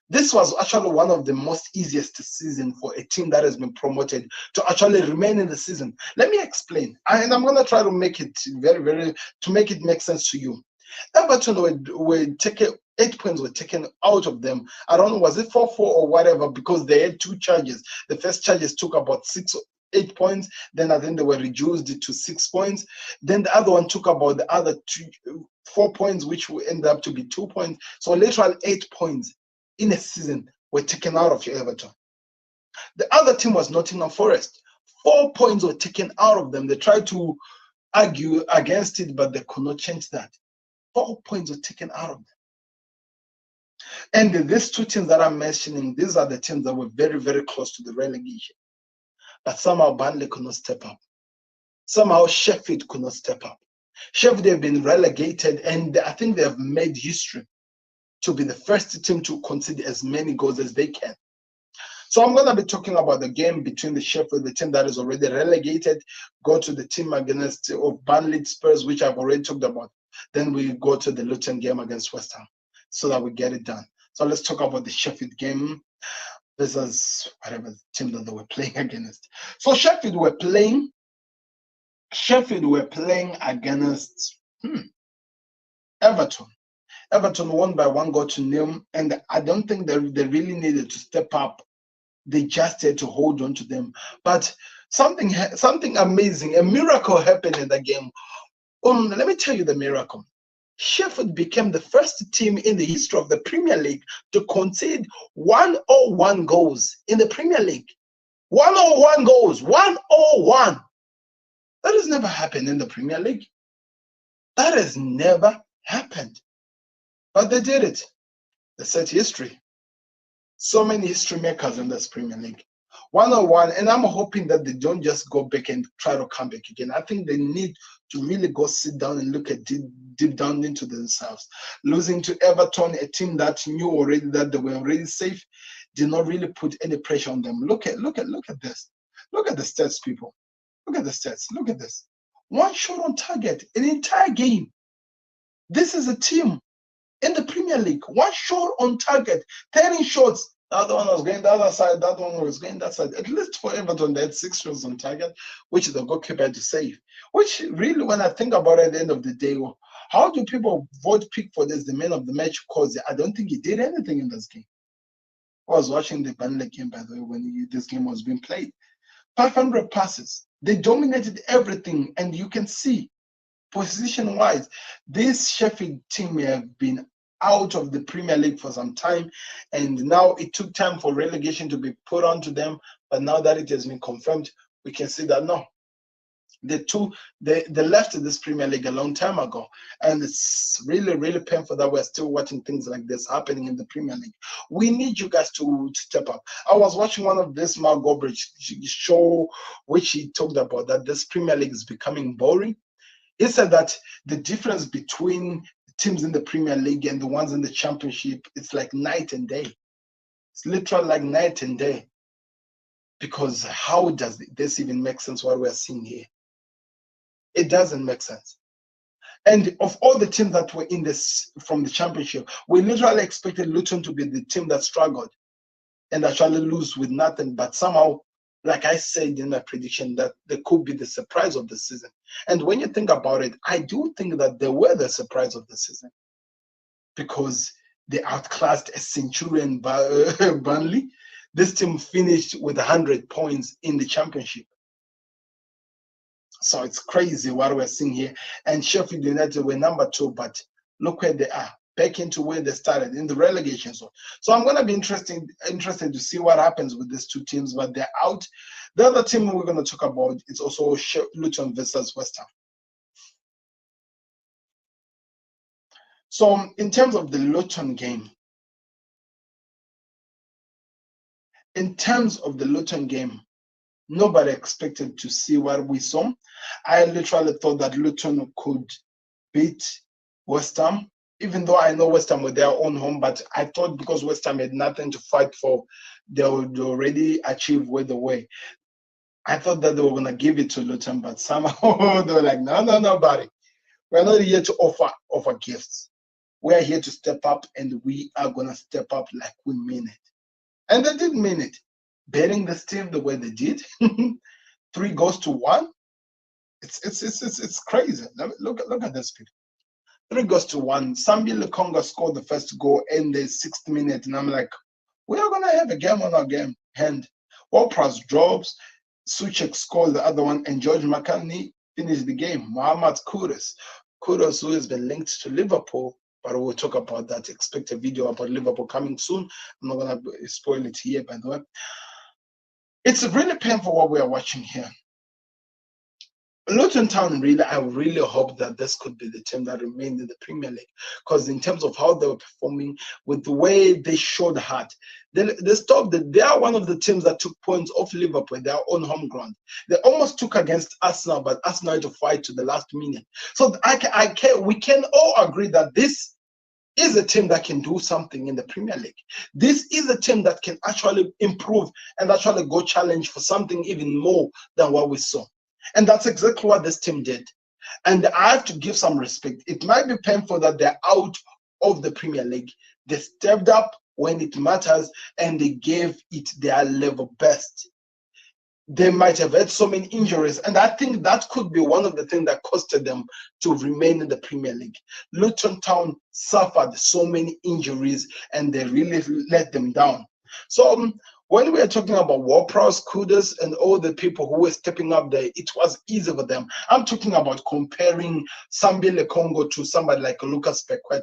This was actually one of the most easiest season for a team that has been promoted to actually remain in the season. Let me explain, and I'm going to try to make it to make it make sense to you. Everton were taken, 8 points were taken out of them. I don't know, was it 4-4 or whatever, because they had 2 charges. The first charges took about 8 points. Then I think they were reduced to 6 points. Then the other one took about the other 4 points, which will end up to be 2 points. So literally 8 points in a season were taken out of Everton. The other team was Nottingham Forest. 4 points were taken out of them. They tried to argue against it, but they could not change that. 4 points were taken out of them. And these 2 teams that I'm mentioning, these are the teams that were very, very close to the relegation. But somehow Burnley could not step up. Somehow Sheffield could not step up. Sheffield have been relegated, and I think they have made history to be the first team to concede as many goals as they can. So I'm going to be talking about the game between the Sheffield, the team that is already relegated, go to the team against of Burnley Spurs, which I've already talked about. Then we go to the Luton game against West Ham so that we get it done. So let's talk about the Sheffield game versus whatever team that they were playing against. So Sheffield were playing against Everton. Everton won by 1 goal to nil, and I don't think they really needed to step up. They just had to hold on to them. But something amazing, a miracle happened in the game. Let me tell you the miracle. Sheffield became the first team in the history of the Premier League to concede 101 goals in the Premier League. 101 goals, 101. That has never happened in the Premier League. That has never happened. But they did it. They set history. So many history makers in this Premier League. 101, and I'm hoping that they don't just go back and try to come back again. I think they need to really go sit down and look at deep down into themselves. Losing to Everton, a team that knew already that they were already safe, did not really put any pressure on them. Look at this. Look at the stats, people. Look at the stats. Look at this. 1 shot on target, an entire game. This is a team in the Premier League. 1 shot on target, 13 shots. The other one was going the other side, that one was going that side. At least for Everton, they had 6 shots on target, which the goalkeeper had to save. Which really, when I think about it at the end of the day, how do people vote pick for this, the man of the match? Because I don't think he did anything in this game. I was watching the Burnley game, by the way, when this game was being played. 500 passes. They dominated everything, and you can see position-wise, this Sheffield team have been out of the Premier League for some time, and now it took time for relegation to be put onto them. But now that it has been confirmed, we can see that no, they left this Premier League a long time ago, and it's really, really painful that we're still watching things like this happening in the Premier League. We need you guys to step up. I was watching one of this Mark Goldbridge show, which he talked about that this Premier League is becoming boring. He said that the difference between teams in the Premier League and the ones in the Championship, it's like night and day. It's literally like night and day. Because how does this even make sense what we're seeing here? It doesn't make sense. And of all the teams that were in this from the Championship, we literally expected Luton to be the team that struggled and actually lose with nothing. But somehow, like I said in my prediction, that they could be the surprise of the season. And when you think about it, I do think that they were the surprise of the season because they outclassed a Centurion Burnley. This team finished with 100 points in the Championship. So it's crazy what we're seeing here. And Sheffield United were number 2, but look where they are, back into where they started in the relegation zone. So I'm going to be interested to see what happens with these two teams, but they're out. The other team we're going to talk about is also Luton versus West Ham. So in terms of the Luton game, nobody expected to see what we saw. I literally thought that Luton could beat West Ham, even though I know West Ham were their own home, but I thought because West Ham had nothing to fight for, they would already achieve where they were. I thought that they were going to give it to Luton, but somehow they were like, no, buddy. We're not here to offer gifts. We're here to step up, and we are going to step up like we mean it. And they did mean it. Betting this team the way they did, 3-1. It's crazy. Look at this, people. 3-1. Sambi Lukonga scored the first goal in the 6th minute, and I'm like, we are gonna have a game on our hand. Ward-Prowse drops, Suchek scored the other one, and George McCartney finished the game. Mohamed Kudus, who has been linked to Liverpool, but we'll talk about that. Expect a video about Liverpool coming soon. I'm not gonna spoil it here, by the way. It's really painful what we are watching here. Luton Town, I really hope that this could be the team that remained in the Premier League, because in terms of how they were performing, with the way they showed heart, they are one of the teams that took points off Liverpool, their own home ground. They almost took against Arsenal, but Arsenal had to fight to the last minute. So we can all agree that this is a team that can do something in the Premier League. This is a team that can actually improve and actually go challenge for something even more than what we saw. And that's exactly what this team did. And I have to give some respect. It might be painful that they're out of the Premier League. They stepped up when it matters, and they gave it their level best. They might have had so many injuries, and I think that could be one of the things that costed them to remain in the Premier League. Luton Town suffered so many injuries, and they really let them down. So when we are talking about Ward-Prowse, Kudus, and all the people who were stepping up there, it was easy for them. I'm talking about comparing Sambi Lukonga to somebody like Lucas Paqueta.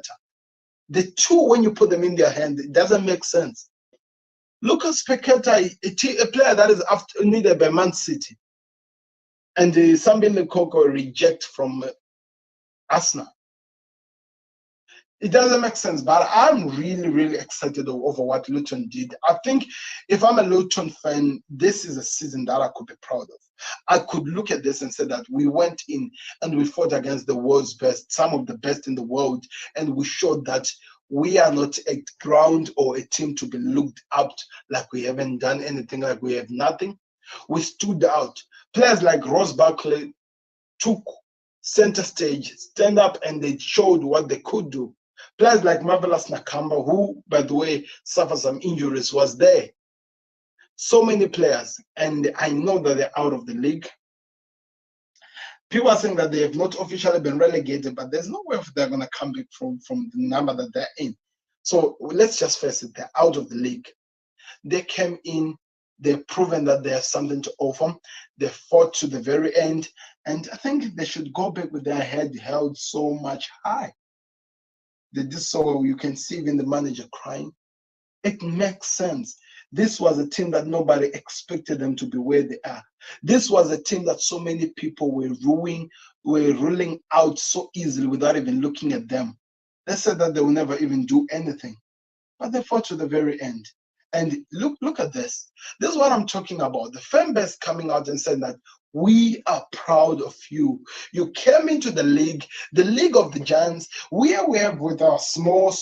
The two, when you put them in their hand, it doesn't make sense. Lucas Paqueta, a player that is needed by Man City, and Sambi Lukonga reject from Arsenal. It doesn't make sense, but I'm really, really excited over what Luton did. I think if I'm a Luton fan, this is a season that I could be proud of. I could look at this and say that we went in and we fought against the world's best, some of the best in the world, and we showed that we are not a ground or a team to be looked up like we haven't done anything, like we have nothing. We stood out. Players like Ross Barkley took center stage, stand up, and they showed what they could do. Players like Marvelous Nakamba, who, by the way, suffered some injuries, was there. So many players, and I know that they're out of the league. People are saying that they have not officially been relegated, but there's no way they're going to come back from the number that they're in. So let's just face it, they're out of the league. They came in, they've proven that they have something to offer. They fought to the very end, and I think they should go back with their head held so much high. They did so well. You can see even the manager crying. It makes sense. This was a team that nobody expected them to be where they are. This was a team that so many people were ruling out so easily without even looking at them. They said that they will never even do anything, but they fought to the very end. And look at this. This is what I'm talking about. The fan base coming out and saying that we are proud of you. You came into the league of the giants, where we have with our small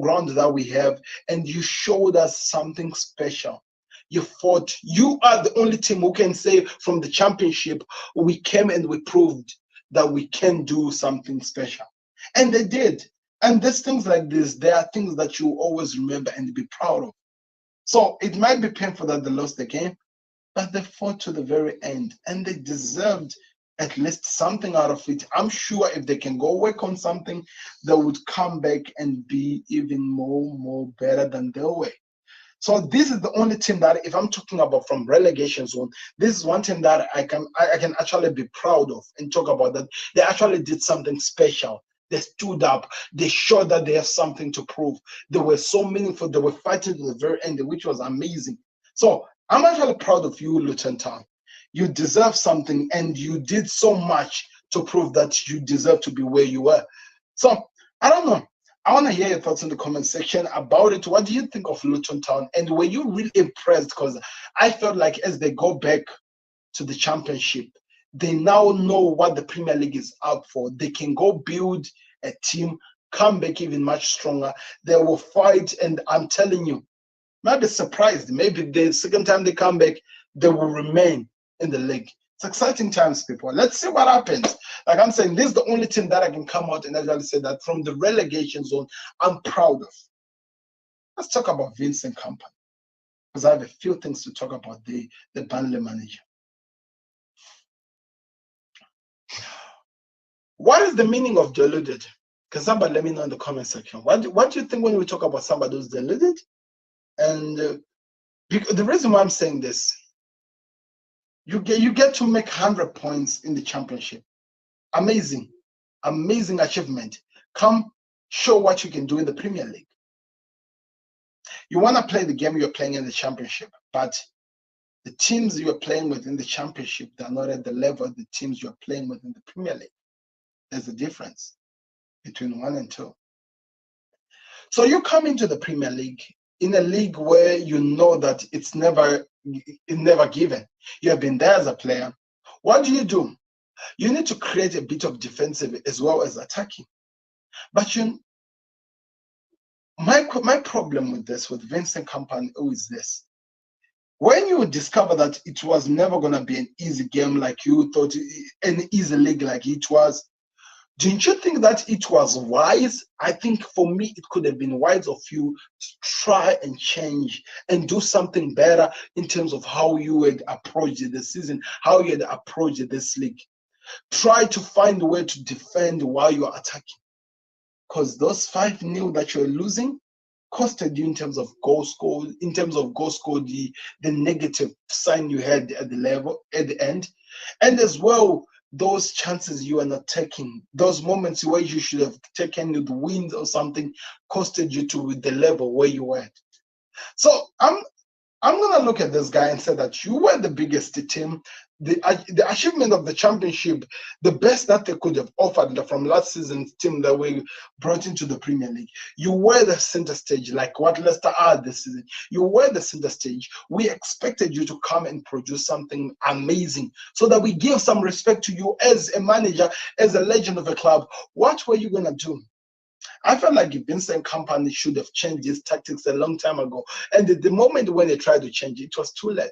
ground that we have, and you showed us something special. You fought. You are the only team who can say from the championship, we came and we proved that we can do something special. And they did. And there's things like this, there are things that you always remember and be proud of. So it might be painful that they lost the game, but they fought to the very end and they deserved at least something out of it. I'm sure if they can go work on something, they would come back and be even more better than they were. So this is the only team that, if I'm talking about from relegation zone, this is one team that I can actually be proud of and talk about that they actually did something special. They stood up. They showed that they have something to prove. They were so meaningful. They were fighting to the very end, which was amazing. So I'm actually proud of you, Luton Town. You deserve something, and you did so much to prove that you deserve to be where you were. So I don't know. I want to hear your thoughts in the comment section about it. What do you think of Luton Town? And were you really impressed? Because I felt like as they go back to the championship, they now know what the Premier League is out for. They can go build a team, come back even much stronger. They will fight, and I'm telling you, might be surprised. Maybe the second time they come back, they will remain in the league. It's exciting times, people. Let's see what happens. Like I'm saying, this is the only team that I can come out and actually say that from the relegation zone, I'm proud of. Let's talk about Vincent Kompany, because I have a few things to talk about the Burnley manager. What is the meaning of deluded? Can somebody let me know in the comment section? What do you think when we talk about somebody who's deluded? And the reason why I'm saying this, you get to make 100 points in the championship. Amazing achievement. Come show what you can do in the Premier League. You want to play the game you're playing in the championship, but the teams you're playing with in the championship, they're not at the level of the teams you're playing with in the Premier League. There's a difference between 1 and 2. So you come into the Premier League in a league where you know that it's never given. You have been there as a player. What do? You need to create a bit of defensive as well as attacking. But my problem with this, with Vincent Kompany, is this. When you discover that it was never going to be an easy game like you thought, an easy league like it was, didn't you think that it was wise? I think for me, it could have been wise of you to try and change and do something better in terms of how you had approached the season, how you had approached this league. Try to find a way to defend while you're attacking. Because those 5-0 that you're losing costed you in terms of goal score, the negative sign you had at the end. And as well, those chances you are not taking, those moments where you should have taken the wins or something, costed you to the level where you were at. So I'm going to look at this guy and say that you were the biggest team. The achievement of the championship, the best that they could have offered from last season's team that we brought into the Premier League. You were the center stage, like what Leicester are this season. You were the center stage. We expected you to come and produce something amazing so that we give some respect to you as a manager, as a legend of a club. What were you going to do? I felt like Vincent Kompany should have changed his tactics a long time ago. And the moment when they tried to change it was too late.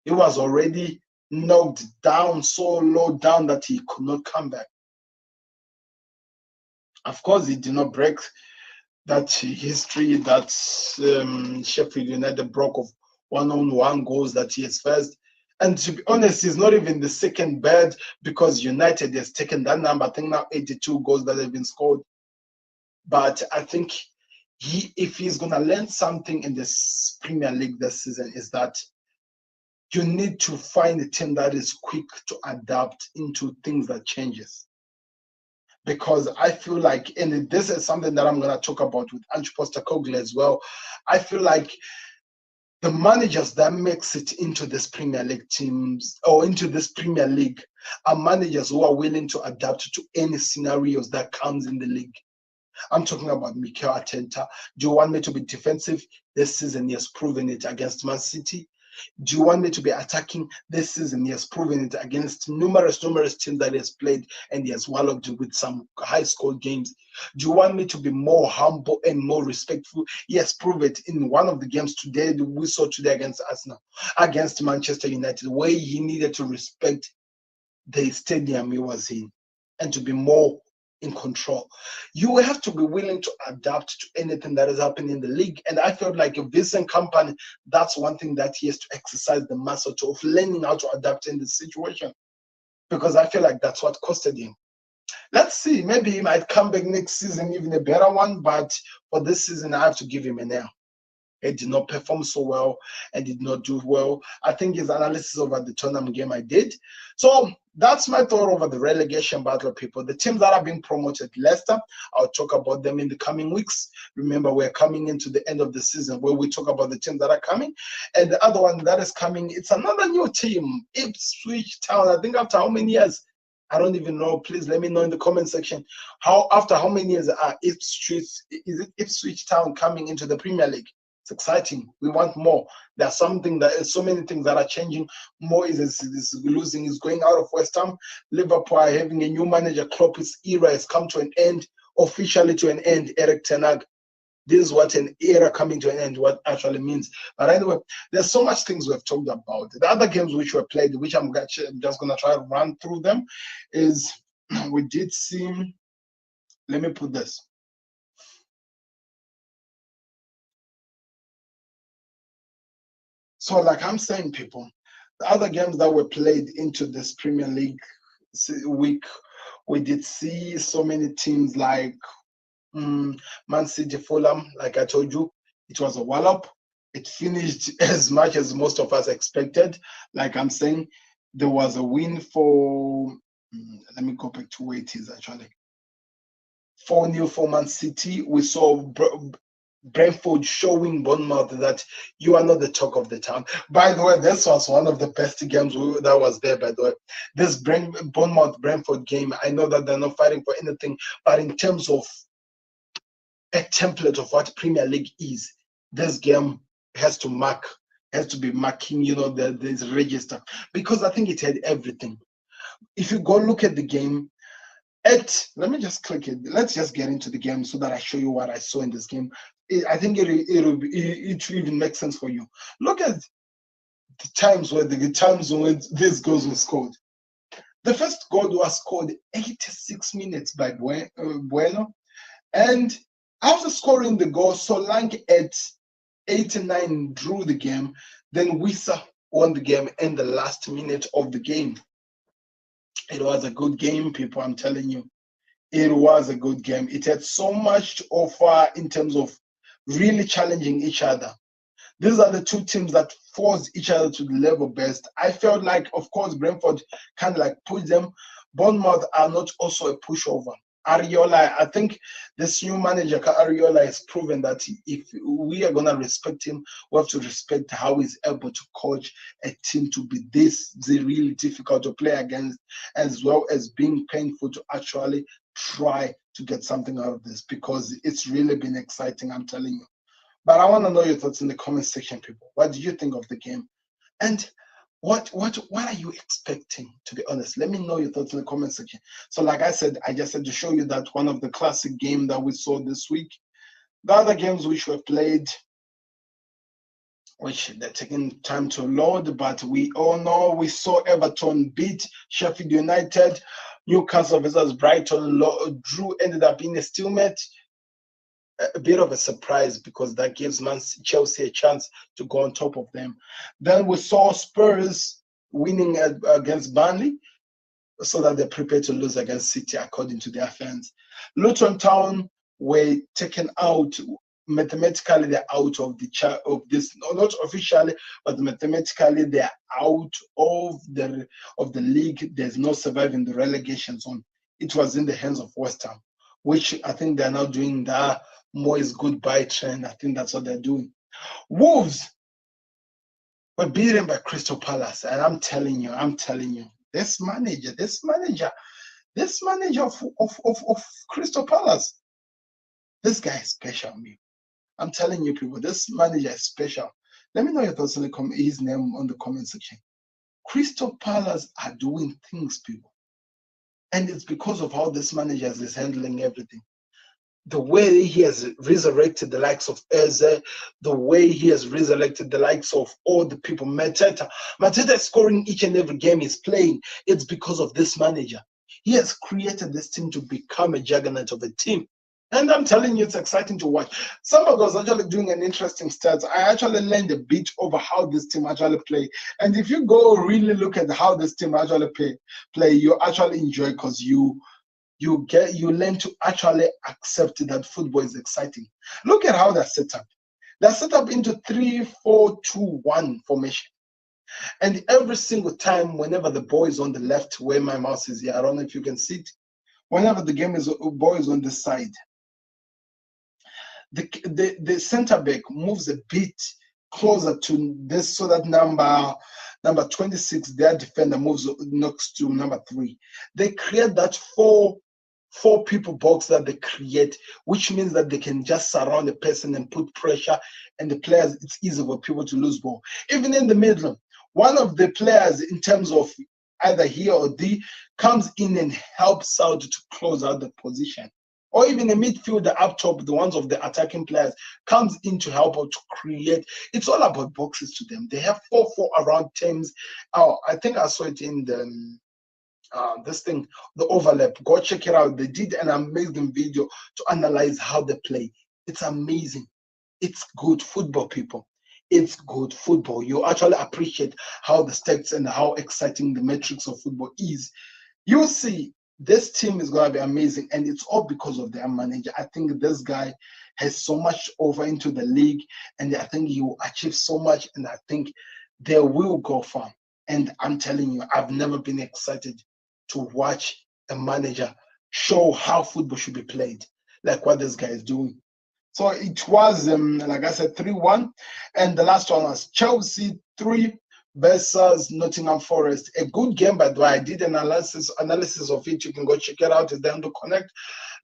He was already knocked down, so low down that he could not come back. Of course, he did not break that history that Sheffield United broke of 1-on-1 goals that he has faced. And to be honest, he's not even the second bad because United has taken that number. I think now 82 goals that have been scored. But I think if he's gonna learn something in this Premier League this season, is that you need to find a team that is quick to adapt into things that changes. Because I feel like, and this is something that I'm gonna talk about with Ange Postecoglou as well. I feel like the managers that makes it into this Premier League teams or into this Premier League are managers who are willing to adapt to any scenarios that comes in the league. I'm talking about Mikel Arteta. Do you want me to be defensive? This season he has proven it against Man City. Do you want me to be attacking? This season he has proven it against numerous teams that he has played, and he has walloped with some high score games. Do you want me to be more humble and more respectful? He has proved it in one of the games today we saw today against Arsenal, against Manchester United, where he needed to respect the stadium he was in and to be more in control. You have to be willing to adapt to anything that is happening in the league. And I felt like if Vincent Company, that's one thing that he has to exercise the muscle to, of learning how to adapt in this situation. Because I feel like that's what costed him. Let's see, maybe he might come back next season, even a better one. But for this season, I have to give him an L. He did not perform so well and did not do well. I think his analysis over the Tottenham game I did. So that's my thought over the relegation battle, people. The teams that have been promoted, Leicester, I'll talk about them in the coming weeks. Remember, we're coming into the end of the season where we talk about the teams that are coming. And the other one that is coming, it's another new team, Ipswich Town. I think after how many years? I don't even know. Please let me know in the comment section. After how many years are Ipswich Town coming into the Premier League? It's exciting. We want more. There's so many things that are changing. More is losing, is going out of West Ham. Liverpool are having a new manager. Klopp's era has come to an end, officially to an end. Eric Ten Hag. This is what an era coming to an end, what actually means. But anyway, there's so much things we've talked about. The other games which were played, which I'm just going to try to run through them, is we did see, let me put this. So, like I'm saying, people, the other games that were played into this Premier League week, we did see so many teams like Man City, Fulham. Like I told you, it was a wallop. It finished as much as most of us expected. Like I'm saying, there was a win for. Let me go back to where it is actually. 4-0 for Man City. We saw Brentford showing Bournemouth that you are not the talk of the town. By the way, this was one of the best games that was there, by the way. This Bournemouth-Brentford game, I know that they're not fighting for anything, but in terms of a template of what Premier League is, this game has to be marking, this register, because I think it had everything. If you go look at the game, let me just click it. Let's just get into the game so that I show you what I saw in this game. I think it will even make sense for you. Look at the times when this goal was scored. The first goal was scored 86 minutes by Bueno, and after scoring the goal, Solanke at 89 drew the game. Then Wissa won the game in the last minute of the game. It was a good game, people. I'm telling you. It was a good game. It had so much to offer in terms of really challenging each other. These are the two teams that forced each other to the level best. I felt like, of course, Brentford kind of like pushed them. Bournemouth are not also a pushover. Areola, I think this new manager, Areola, has proven that if we are going to respect him, we have to respect how he's able to coach a team to be this really difficult to play against, as well as being painful to actually try to get something out of this, because it's really been exciting, I'm telling you. But I want to know your thoughts in the comment section, people. What do you think of the game? And what are you expecting, to be honest? Let me know your thoughts in the comment section. So like I said, I just had to show you that one of the classic games that we saw this week. The other games which were played, which they're taking time to load, but we all know we saw Everton beat Sheffield United. Newcastle versus Brighton drew, ended up being a stalemate. A bit of a surprise, because that gives Chelsea a chance to go on top of them. Then we saw Spurs winning against Burnley, so that they're prepared to lose against City according to their fans. Luton Town were taken out mathematically they're out of the of this, no, not officially, but mathematically they're out of the league. There's no surviving the relegation zone. It was in the hands of West Ham, which I think they're now doing the Moyes goodbye trend. I think that's what they're doing. Wolves were beaten by Crystal Palace, and I'm telling you, this manager of Crystal Palace, this guy is special, man. I'm telling you, people, this manager is special. Let me know your thoughts on his name on the comment section. Crystal Palace are doing things, people. And it's because of how this manager is handling everything. The way he has resurrected the likes of Eze, the way he has resurrected the likes of all the people. Mateta is scoring each and every game he's playing. It's because of this manager. He has created this team to become a juggernaut of a team. And I'm telling you, it's exciting to watch. Somebody was actually doing an interesting stats. I actually learned a bit over how this team actually play. And if you go really look at how this team actually play, you actually enjoy, because you learn to actually accept that football is exciting. Look at how they're set up. They're set up into 3-4-2-1 formation. And every single time, whenever the ball is on the left, where my mouse is here, I don't know if you can see it. Whenever the ball is on the side, the center back moves a bit closer to this, so that number 26, their defender, moves next to number 3. They create that four people box that they create, which means that they can just surround the person and put pressure, and the players, it's easy for people to lose ball. Even in the middle, one of the players, in terms of either here or D, comes in and helps out to close out the position. Or even the midfielder up top, the ones of the attacking players, comes in to help out to create. It's all about boxes to them. They have 4-4 around teams. Oh, I think I saw it in the this thing, the overlap. Go check it out. They did an amazing video to analyze how they play. It's amazing. It's good football, people. It's good football. You actually appreciate how the stats and how exciting the metrics of football is. You see, this team is going to be amazing, and it's all because of their manager. I think this guy has so much over into the league, and I think he will achieve so much, and I think they will go far. And I'm telling you, I've never been excited to watch a manager show how football should be played, like what this guy is doing. So it was, like I said, 3-1, and the last one was Chelsea 3 versus Nottingham Forest. A good game, by the way. I did an analysis of it. You can go check it out. It's down to connect.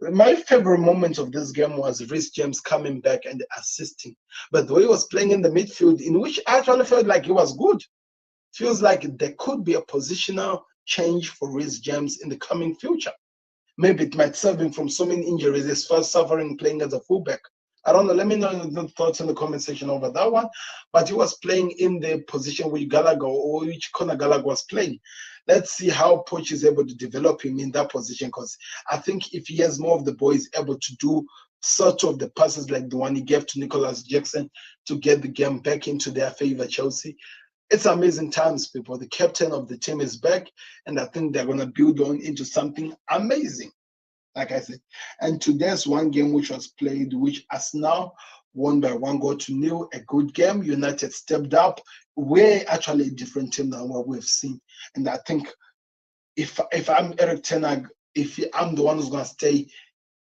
My favorite moment of this game was Reece James coming back and assisting. But the way he was playing in the midfield, in which I actually felt like he was good. Feels like there could be a positional change for Reece James in the coming future. Maybe it might save him from so many injuries. He's first suffering playing as a fullback. I don't know. Let me know your thoughts in the comment section over that one. But he was playing in the position which Gallagher, or which corner Gallagher was playing. Let's see how Poch is able to develop him in that position, because I think if he has more of the ball, he's able to do sort of the passes like the one he gave to Nicholas Jackson to get the game back into their favor, Chelsea. It's amazing times, people. The captain of the team is back, and I think they're going to build on into something amazing, like I said. And today's one game which was played, which Arsenal won by 1-0. A good game. United stepped up. We're actually a different team than what we've seen. And I think if I'm Eric Ten Hag, if I'm the one who's going to stay,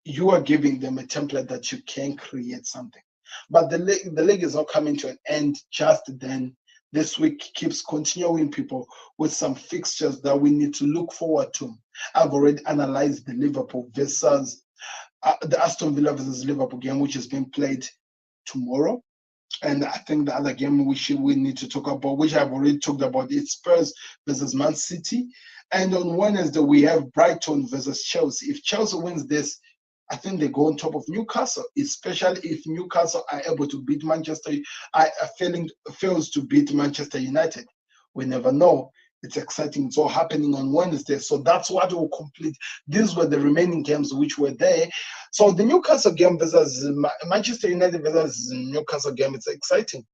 you are giving them a template that you can create something. But the league is not coming to an end just then. This week keeps continuing, people, with some fixtures that we need to look forward to. I've already analyzed the Liverpool versus the Aston Villa versus Liverpool game, which is being played tomorrow. And I think the other game which we need to talk about, which I've already talked about, is Spurs versus Man City. And on Wednesday, we have Brighton versus Chelsea. If Chelsea wins this, I think they go on top of Newcastle, especially if Newcastle are able to beat Manchester, fails to beat Manchester United. We never know. It's exciting. It's all happening on Wednesday. So that's what will complete. These were the remaining games which were there. So the Newcastle game versus Manchester United versus Newcastle game, it's exciting.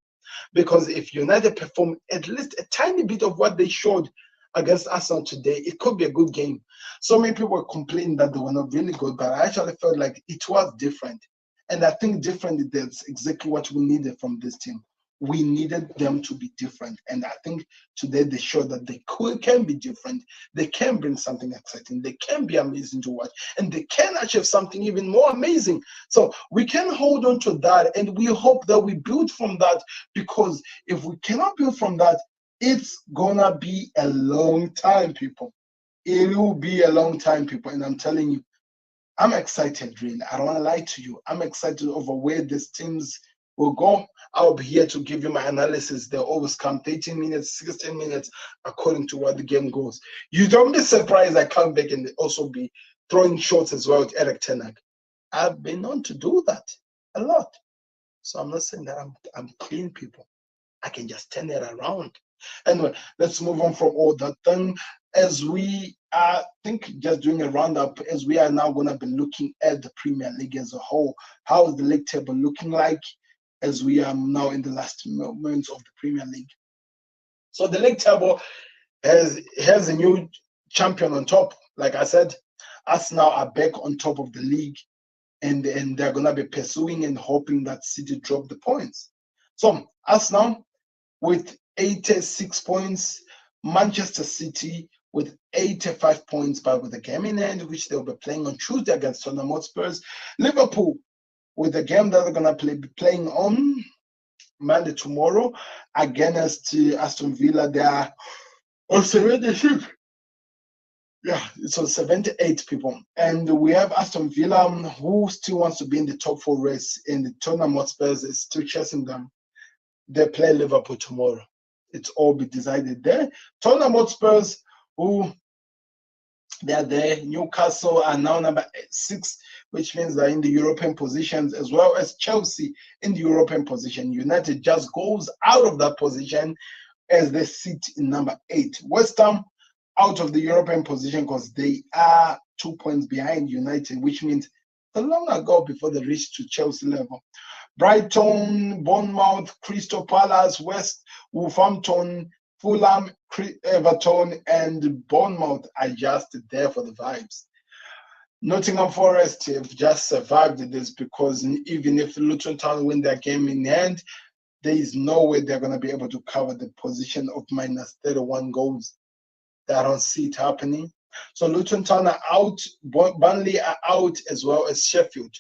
Because if United perform at least a tiny bit of what they showed against Arsenal today, it could be a good game. So many people were complaining that they were not really good, but I actually felt like it was different. And I think different, that's exactly what we needed from this team. We needed them to be different. And I think today they showed that they can be different. They can bring something exciting. They can be amazing to watch. And they can achieve something even more amazing. So we can hold on to that. And we hope that we build from that. Because if we cannot build from that, it's going to be a long time, people. It will be a long time, people. And I'm telling you, I'm excited, really. I don't want to lie to you. I'm excited over where these teams will go. I'll be here to give you my analysis. They always come 13 minutes, 16 minutes, according to what the game goes. You don't be surprised I come back and also be throwing shots as well with Eric Ten Hag. I've been known to do that a lot. So I'm not saying that I'm clean, people. I can just turn it around. Anyway, let's move on from all that thing. As we are, think just doing a roundup, as we are now going to be looking at the Premier League as a whole. How is the league table looking like as we are now in the last moments of the Premier League? So the league table has a new champion on top. Like I said, Arsenal are back on top of the league, and they're going to be pursuing and hoping that City drop the points. So Arsenal with 86 points, Manchester City with 85 points, but with a game in hand, which they'll be playing on Tuesday against Tottenham Hotspur. Liverpool with a game that they're going to be playing on Monday tomorrow against Aston Villa. They are on 78. Yeah, it's on 78, people. And we have Aston Villa, who still wants to be in the top 4 race, and the Tottenham Hotspur is still chasing them. They play Liverpool tomorrow. It's all be decided there. Tottenham Hotspurs, who they are there. Newcastle are now number 6, which means they're in the European positions, as well as Chelsea in the European position. United just goes out of that position as they sit in number 8. West Ham out of the European position because they are 2 points behind United, which means a long ago before they reach to Chelsea level. Brighton, Bournemouth, Crystal Palace, West, Wolverhampton, Fulham, Everton, and Bournemouth are just there for the vibes. Nottingham Forest have just survived this because even if Luton Town win their game in hand, there is no way they're going to be able to cover the position of minus 31 goals. I don't see it happening. So Luton Town are out, Burnley are out, as well as Sheffield.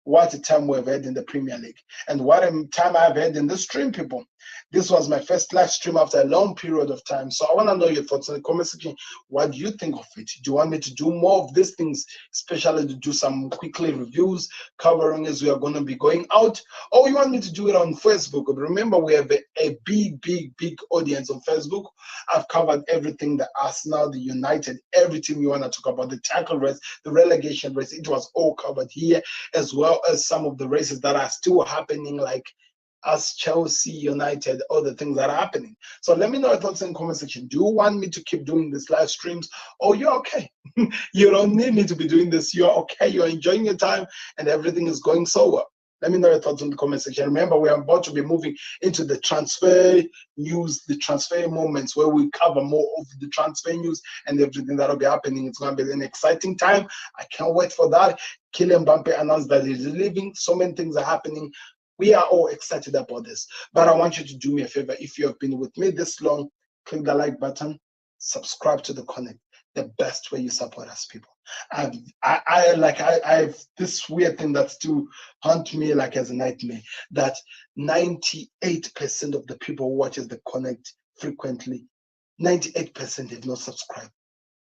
What a time we've had in the Premier League. And what a time I've had in the stream, people. This was my first live stream after a long period of time. So I want to know your thoughts in the comment section. What do you think of it? Do you want me to do more of these things, especially to do some quickly reviews, covering as we are going to be going out? Or you want me to do it on Facebook? Remember, we have a big audience on Facebook. I've covered everything, the Arsenal, the United, everything you want to talk about, the tackle race, the relegation race. It was all covered here, as well as some of the races that are still happening, like us, Chelsea, United, all the things that are happening. So let me know your thoughts in the comment section. Do you want me to keep doing these live streams, or you're okay? You don't need me to be doing this. You're okay. You're enjoying your time and everything is going so well. Let me know your thoughts in the comment section. Remember, we are about to be moving into the transfer news, the transfer moments, where we cover more of the transfer news and everything that will be happening. It's going to be an exciting time. I can't wait for that. Kylian Mbappe announced that he's leaving. So many things are happening. We are all excited about this. But I want you to do me a favor. If you have been with me this long, click the like button, subscribe to the Connect. The best way you support us, people. I have this weird thing that still haunt me like as a nightmare, that 98% of the people who watches the Connect frequently, 98% have not subscribed.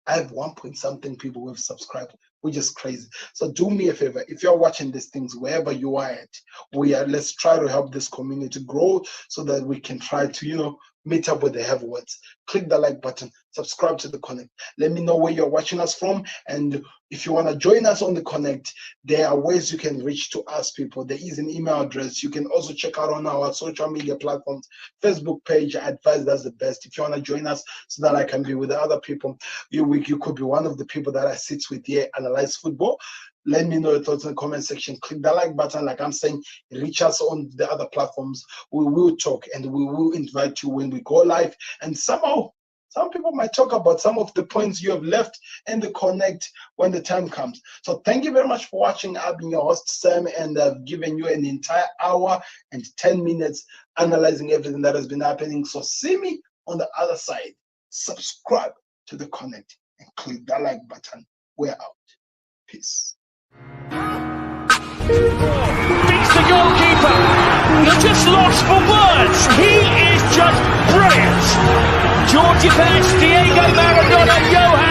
I have 1 point something people who have subscribed, which is crazy. So do me a favor. If you're watching these things, wherever you are at, let's try to help this community grow so that we can try to, meet up with the heavyweights. Click the like button, subscribe to the Connect. Let me know where you're watching us from. And if you want to join us on the Connect, there are ways you can reach to us, people. There is an email address. You can also check out on our social media platforms, Facebook page. I advise that's the best. If you want to join us so that I can be with the other people, you could be one of the people that I sit with here, analyze football. Let me know your thoughts in the comment section. Click the like button, like I'm saying. Reach us on the other platforms. We will talk and we will invite you when we go live. And somehow Some people might talk about some of the points you have left in the connect when the time comes. So thank you very much for watching. I've been your host, Sam, and I've given you an entire hour and 10 minutes analyzing everything that has been happening. So see me on the other side. Subscribe to the connect and click that like button. We're out. Peace. Beats the goalkeeper. He's just lost for words. He is just brilliant. Georgie Best, Diego Maradona, Johan